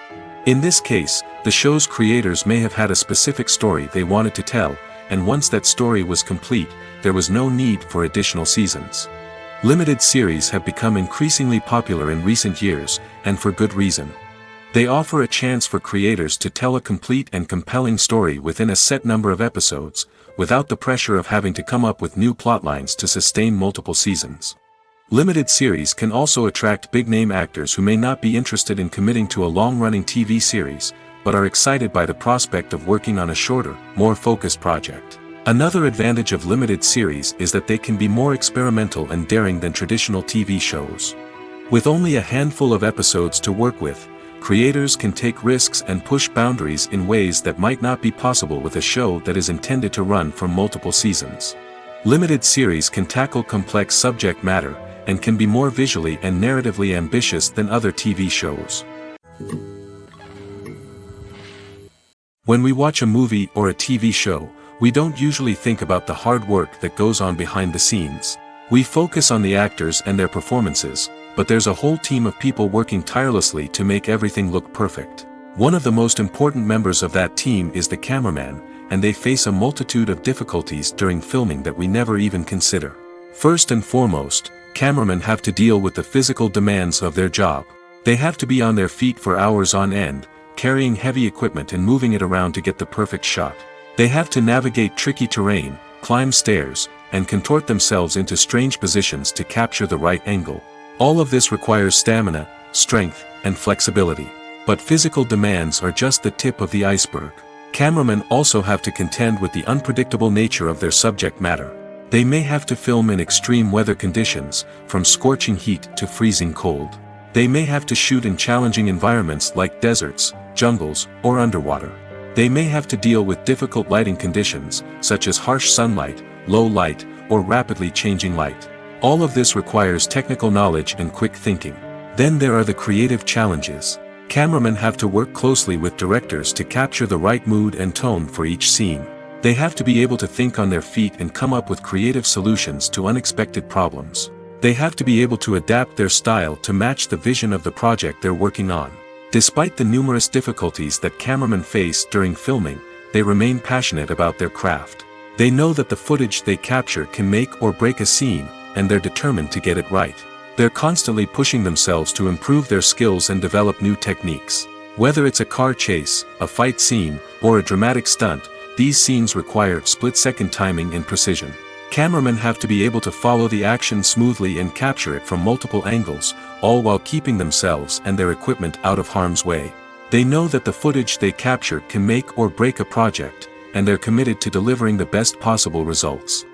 In this case, the show's creators may have had a specific story they wanted to tell, and once that story was complete, there was no need for additional seasons. Limited series have become increasingly popular in recent years, and for good reason. They offer a chance for creators to tell a complete and compelling story within a set number of episodes, without the pressure of having to come up with new plotlines to sustain multiple seasons. Limited series can also attract big-name actors who may not be interested in committing to a long-running TV series, but are excited by the prospect of working on a shorter, more focused project. Another advantage of limited series is that they can be more experimental and daring than traditional TV shows. With only a handful of episodes to work with, creators can take risks and push boundaries in ways that might not be possible with a show that is intended to run for multiple seasons. Limited series can tackle complex subject matter, and can be more visually and narratively ambitious than other TV shows. When we watch a movie or a TV show, we don't usually think about the hard work that goes on behind the scenes. We focus on the actors and their performances, but there's a whole team of people working tirelessly to make everything look perfect. One of the most important members of that team is the cameraman, and they face a multitude of difficulties during filming that we never even consider. First and foremost, cameramen have to deal with the physical demands of their job. They have to be on their feet for hours on end, carrying heavy equipment and moving it around to get the perfect shot. They have to navigate tricky terrain, climb stairs, and contort themselves into strange positions to capture the right angle. All of this requires stamina, strength, and flexibility. But physical demands are just the tip of the iceberg. Cameramen also have to contend with the unpredictable nature of their subject matter. They may have to film in extreme weather conditions, from scorching heat to freezing cold. They may have to shoot in challenging environments like deserts, jungles, or underwater. They may have to deal with difficult lighting conditions, such as harsh sunlight, low light, or rapidly changing light. All of this requires technical knowledge and quick thinking. Then there are the creative challenges. Cameramen have to work closely with directors to capture the right mood and tone for each scene. They have to be able to think on their feet and come up with creative solutions to unexpected problems. They have to be able to adapt their style to match the vision of the project they're working on. Despite the numerous difficulties that cameramen face during filming, they remain passionate about their craft. They know that the footage they capture can make or break a scene, and they're determined to get it right. They're constantly pushing themselves to improve their skills and develop new techniques. Whether it's a car chase, a fight scene, or a dramatic stunt, these scenes require split-second timing and precision. Cameramen have to be able to follow the action smoothly and capture it from multiple angles, all while keeping themselves and their equipment out of harm's way. They know that the footage they capture can make or break a project, and they're committed to delivering the best possible results.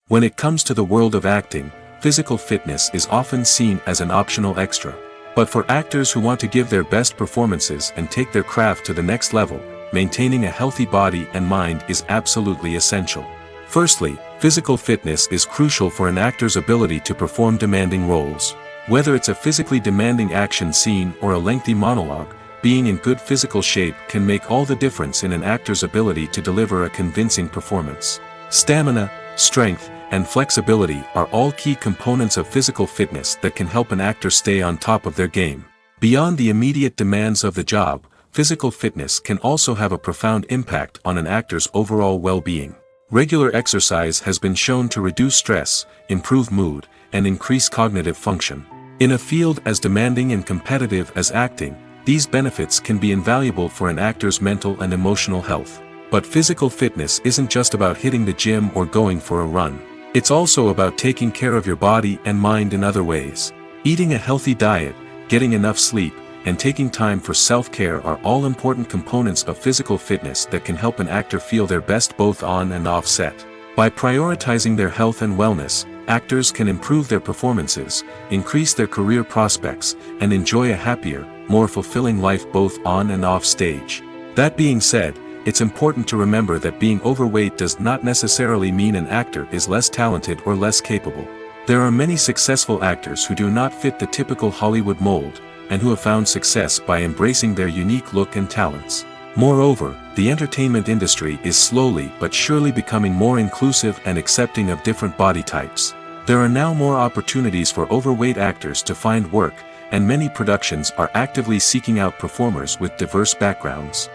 When it comes to the world of acting, physical fitness is often seen as an optional extra. But for actors who want to give their best performances and take their craft to the next level, maintaining a healthy body and mind is absolutely essential. Firstly, physical fitness is crucial for an actor's ability to perform demanding roles. Whether it's a physically demanding action scene or a lengthy monologue, being in good physical shape can make all the difference in an actor's ability to deliver a convincing performance. Stamina, strength, and flexibility are all key components of physical fitness that can help an actor stay on top of their game. Beyond the immediate demands of the job, physical fitness can also have a profound impact on an actor's overall well-being. Regular exercise has been shown to reduce stress, improve mood, and increase cognitive function. In a field as demanding and competitive as acting, these benefits can be invaluable for an actor's mental and emotional health. But physical fitness isn't just about hitting the gym or going for a run. It's also about taking care of your body and mind in other ways. Eating a healthy diet, getting enough sleep, and taking time for self-care are all important components of physical fitness that can help an actor feel their best both on and off set. By prioritizing their health and wellness, actors can improve their performances, increase their career prospects, and enjoy a happier, more fulfilling life both on and off stage. That being said, it's important to remember that being overweight does not necessarily mean an actor is less talented or less capable. There are many successful actors who do not fit the typical Hollywood mold, and who have found success by embracing their unique look and talents. Moreover, the entertainment industry is slowly but surely becoming more inclusive and accepting of different body types. There are now more opportunities for overweight actors to find work, and many productions are actively seeking out performers with diverse backgrounds.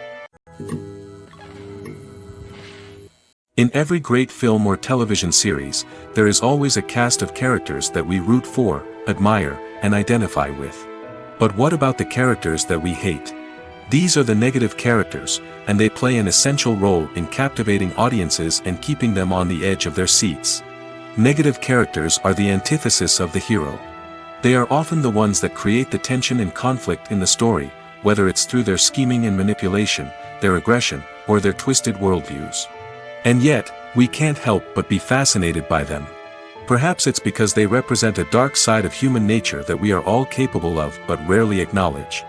In every great film or television series, there is always a cast of characters that we root for, admire, and identify with. But what about the characters that we hate? These are the negative characters, and they play an essential role in captivating audiences and keeping them on the edge of their seats. Negative characters are the antithesis of the hero. They are often the ones that create the tension and conflict in the story, whether it's through their scheming and manipulation, their aggression, or their twisted worldviews. And yet, we can't help but be fascinated by them. Perhaps it's because they represent a dark side of human nature that we are all capable of but rarely acknowledge.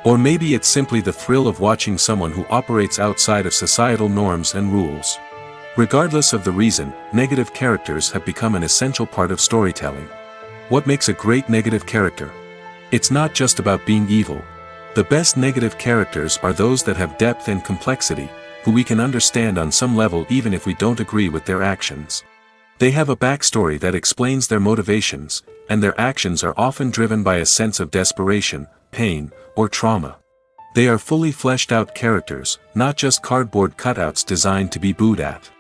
Or maybe it's simply the thrill of watching someone who operates outside of societal norms and rules. Regardless of the reason, negative characters have become an essential part of storytelling. What makes a great negative character? It's not just about being evil. The best negative characters are those that have depth and complexity, who we can understand on some level even if we don't agree with their actions. They have a backstory that explains their motivations, and their actions are often driven by a sense of desperation, pain, or trauma. They are fully fleshed out characters, not just cardboard cutouts designed to be booed at.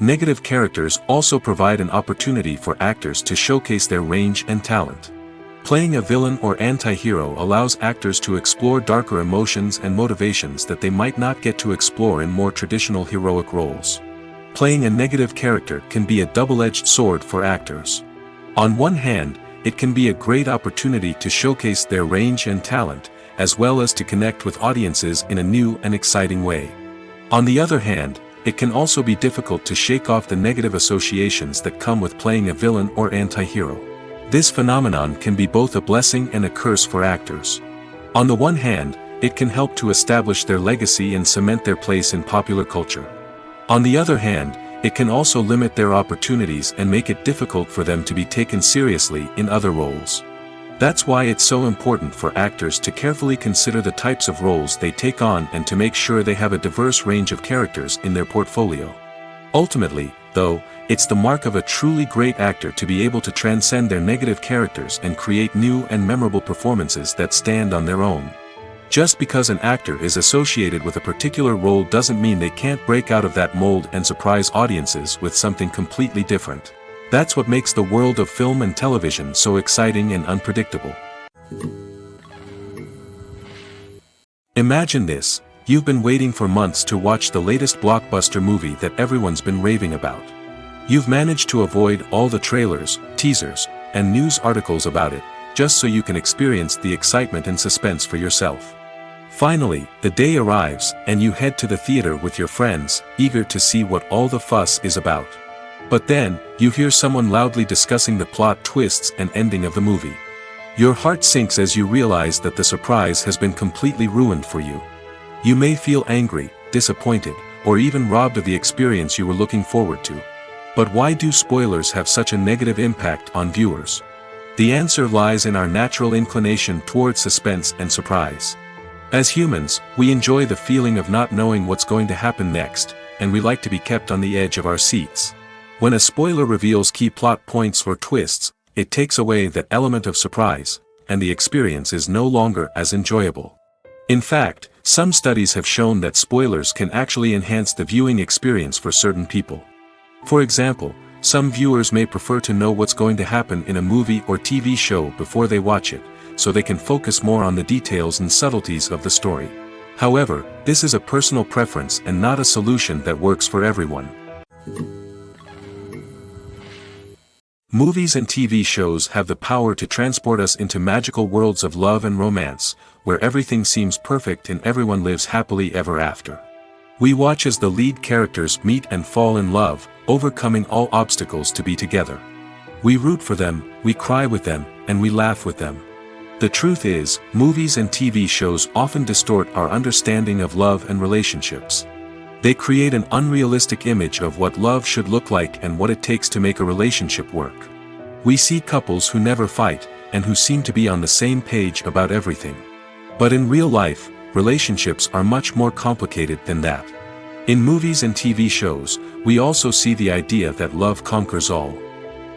Negative characters also provide an opportunity for actors to showcase their range and talent. Playing a villain or anti-hero allows actors to explore darker emotions and motivations that they might not get to explore in more traditional heroic roles. Playing a negative character can be a double-edged sword for actors. On one hand, it can be a great opportunity to showcase their range and talent, as well as to connect with audiences in a new and exciting way. On the other hand, it can also be difficult to shake off the negative associations that come with playing a villain or anti-hero. This phenomenon can be both a blessing and a curse for actors. On the one hand, it can help to establish their legacy and cement their place in popular culture. On the other hand, it can also limit their opportunities and make it difficult for them to be taken seriously in other roles. That's why it's so important for actors to carefully consider the types of roles they take on and to make sure they have a diverse range of characters in their portfolio. Ultimately, though, it's the mark of a truly great actor to be able to transcend their negative characters and create new and memorable performances that stand on their own. Just because an actor is associated with a particular role doesn't mean they can't break out of that mold and surprise audiences with something completely different. That's what makes the world of film and television so exciting and unpredictable. Imagine this: you've been waiting for months to watch the latest blockbuster movie that everyone's been raving about. You've managed to avoid all the trailers, teasers, and news articles about it, just so you can experience the excitement and suspense for yourself. Finally, the day arrives, and you head to the theater with your friends, eager to see what all the fuss is about. But then, you hear someone loudly discussing the plot twists and ending of the movie. Your heart sinks as you realize that the surprise has been completely ruined for you. You may feel angry, disappointed, or even robbed of the experience you were looking forward to. But why do spoilers have such a negative impact on viewers? The answer lies in our natural inclination toward suspense and surprise. As humans, we enjoy the feeling of not knowing what's going to happen next, and we like to be kept on the edge of our seats. When a spoiler reveals key plot points or twists, it takes away that element of surprise, and the experience is no longer as enjoyable. In fact, some studies have shown that spoilers can actually enhance the viewing experience for certain people. For example, some viewers may prefer to know what's going to happen in a movie or TV show before they watch it, so they can focus more on the details and subtleties of the story. However, this is a personal preference and not a solution that works for everyone. Movies and TV shows have the power to transport us into magical worlds of love and romance, where everything seems perfect and everyone lives happily ever after. We watch as the lead characters meet and fall in love, overcoming all obstacles to be together. We root for them, we cry with them, and we laugh with them. The truth is, movies and TV shows often distort our understanding of love and relationships. They create an unrealistic image of what love should look like and what it takes to make a relationship work. We see couples who never fight, and who seem to be on the same page about everything. But in real life, relationships are much more complicated than that. In movies and TV shows, we also see the idea that love conquers all.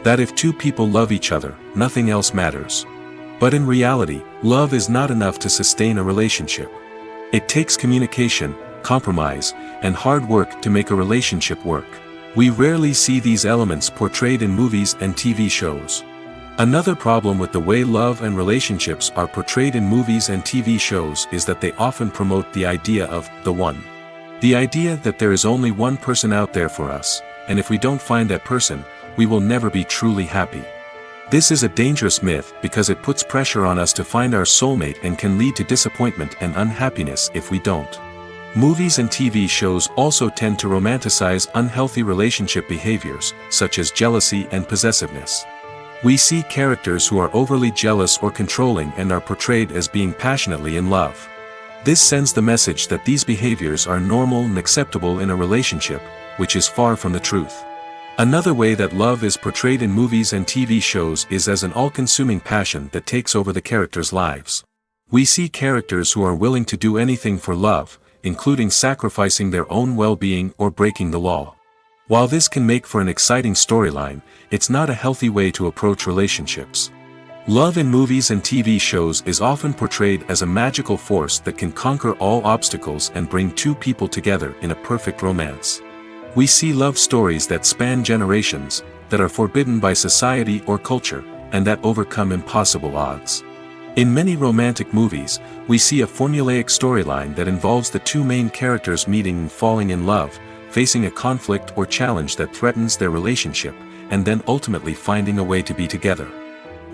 That if two people love each other, nothing else matters. But in reality, love is not enough to sustain a relationship. It takes communication, compromise, and hard work to make a relationship work. We rarely see these elements portrayed in movies and TV shows. Another problem with the way love and relationships are portrayed in movies and TV shows is that they often promote the idea of the one. The idea that there is only one person out there for us, and if we don't find that person, we will never be truly happy. This is a dangerous myth because it puts pressure on us to find our soulmate and can lead to disappointment and unhappiness if we don't. Movies and TV shows also tend to romanticize unhealthy relationship behaviors, such as jealousy and possessiveness. We see characters who are overly jealous or controlling and are portrayed as being passionately in love. This sends the message that these behaviors are normal and acceptable in a relationship, which is far from the truth. Another way that love is portrayed in movies and TV shows is as an all-consuming passion that takes over the characters' lives. We see characters who are willing to do anything for love, including sacrificing their own well-being or breaking the law. While this can make for an exciting storyline, it's not a healthy way to approach relationships. Love in movies and TV shows is often portrayed as a magical force that can conquer all obstacles and bring two people together in a perfect romance. We see love stories that span generations, that are forbidden by society or culture, and that overcome impossible odds. In many romantic movies, we see a formulaic storyline that involves the two main characters meeting and falling in love, facing a conflict or challenge that threatens their relationship, and then ultimately finding a way to be together.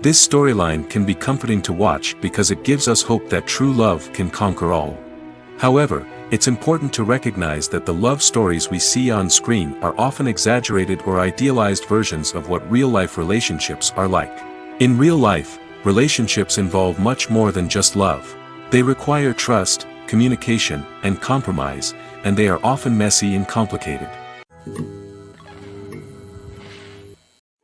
This storyline can be comforting to watch because it gives us hope that true love can conquer all. However, it's important to recognize that the love stories we see on screen are often exaggerated or idealized versions of what real-life relationships are like. In real life, relationships involve much more than just love. They require trust, communication, and compromise, and they are often messy and complicated.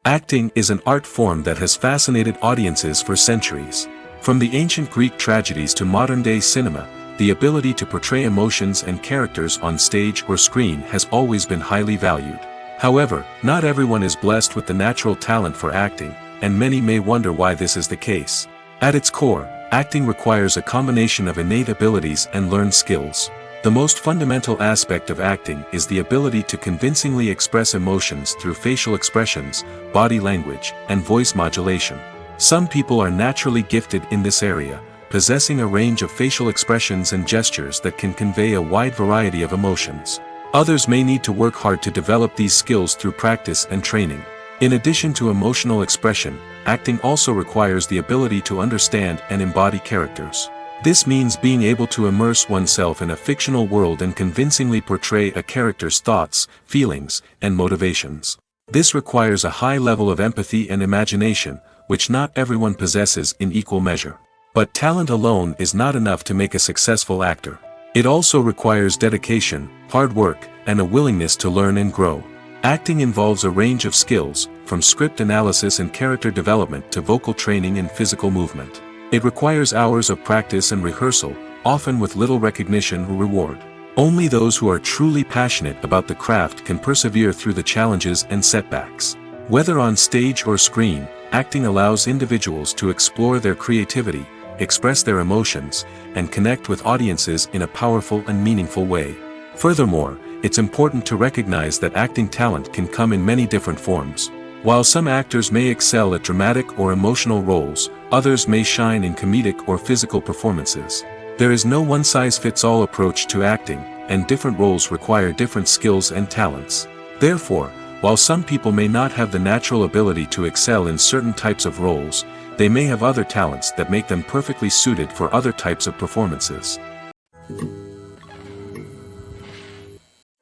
Acting is an art form that has fascinated audiences for centuries. From the ancient Greek tragedies to modern-day cinema, the ability to portray emotions and characters on stage or screen has always been highly valued. However, not everyone is blessed with the natural talent for acting, and many may wonder why this is the case. At its core, acting requires a combination of innate abilities and learned skills. The most fundamental aspect of acting is the ability to convincingly express emotions through facial expressions, body language, and voice modulation. Some people are naturally gifted in this area, possessing a range of facial expressions and gestures that can convey a wide variety of emotions. Others may need to work hard to develop these skills through practice and training. In addition to emotional expression, acting also requires the ability to understand and embody characters. This means being able to immerse oneself in a fictional world and convincingly portray a character's thoughts, feelings, and motivations. This requires a high level of empathy and imagination, which not everyone possesses in equal measure. But talent alone is not enough to make a successful actor. It also requires dedication, hard work, and a willingness to learn and grow. Acting involves a range of skills, from script analysis and character development to vocal training and physical movement. It requires hours of practice and rehearsal, often with little recognition or reward. Only those who are truly passionate about the craft can persevere through the challenges and setbacks. Whether on stage or screen, acting allows individuals to explore their creativity, express their emotions, and connect with audiences in a powerful and meaningful way. Furthermore, it's important to recognize that acting talent can come in many different forms. While some actors may excel at dramatic or emotional roles, others may shine in comedic or physical performances. There is no one-size-fits-all approach to acting, and different roles require different skills and talents. Therefore, while some people may not have the natural ability to excel in certain types of roles, they may have other talents that make them perfectly suited for other types of performances.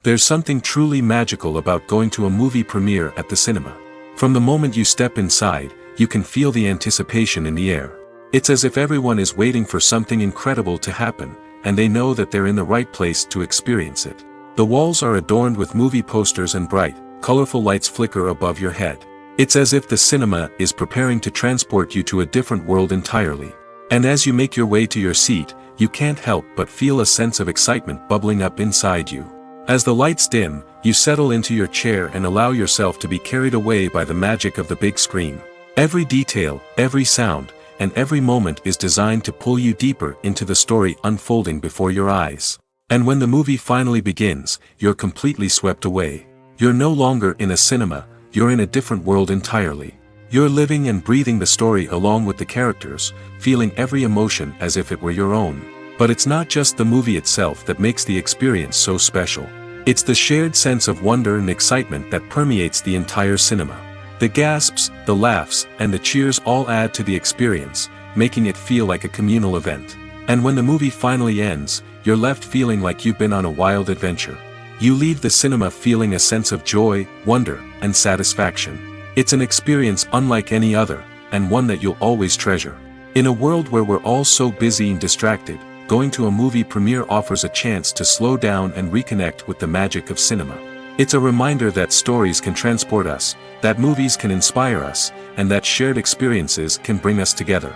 There's something truly magical about going to a movie premiere at the cinema. From the moment you step inside, you can feel the anticipation in the air. It's as if everyone is waiting for something incredible to happen, and they know that they're in the right place to experience it. The walls are adorned with movie posters and bright, colorful lights flicker above your head. It's as if the cinema is preparing to transport you to a different world entirely. And as you make your way to your seat, you can't help but feel a sense of excitement bubbling up inside you. As the lights dim, you settle into your chair and allow yourself to be carried away by the magic of the big screen. Every detail, every sound, and every moment is designed to pull you deeper into the story unfolding before your eyes. And when the movie finally begins, you're completely swept away. You're no longer in a cinema, you're in a different world entirely. You're living and breathing the story along with the characters, feeling every emotion as if it were your own. But it's not just the movie itself that makes the experience so special. It's the shared sense of wonder and excitement that permeates the entire cinema. The gasps, the laughs, and the cheers all add to the experience, making it feel like a communal event. And when the movie finally ends, you're left feeling like you've been on a wild adventure. You leave the cinema feeling a sense of joy, wonder, and satisfaction. It's an experience unlike any other, and one that you'll always treasure. In a world where we're all so busy and distracted, going to a movie premiere offers a chance to slow down and reconnect with the magic of cinema. It's a reminder that stories can transport us, that movies can inspire us, and that shared experiences can bring us together.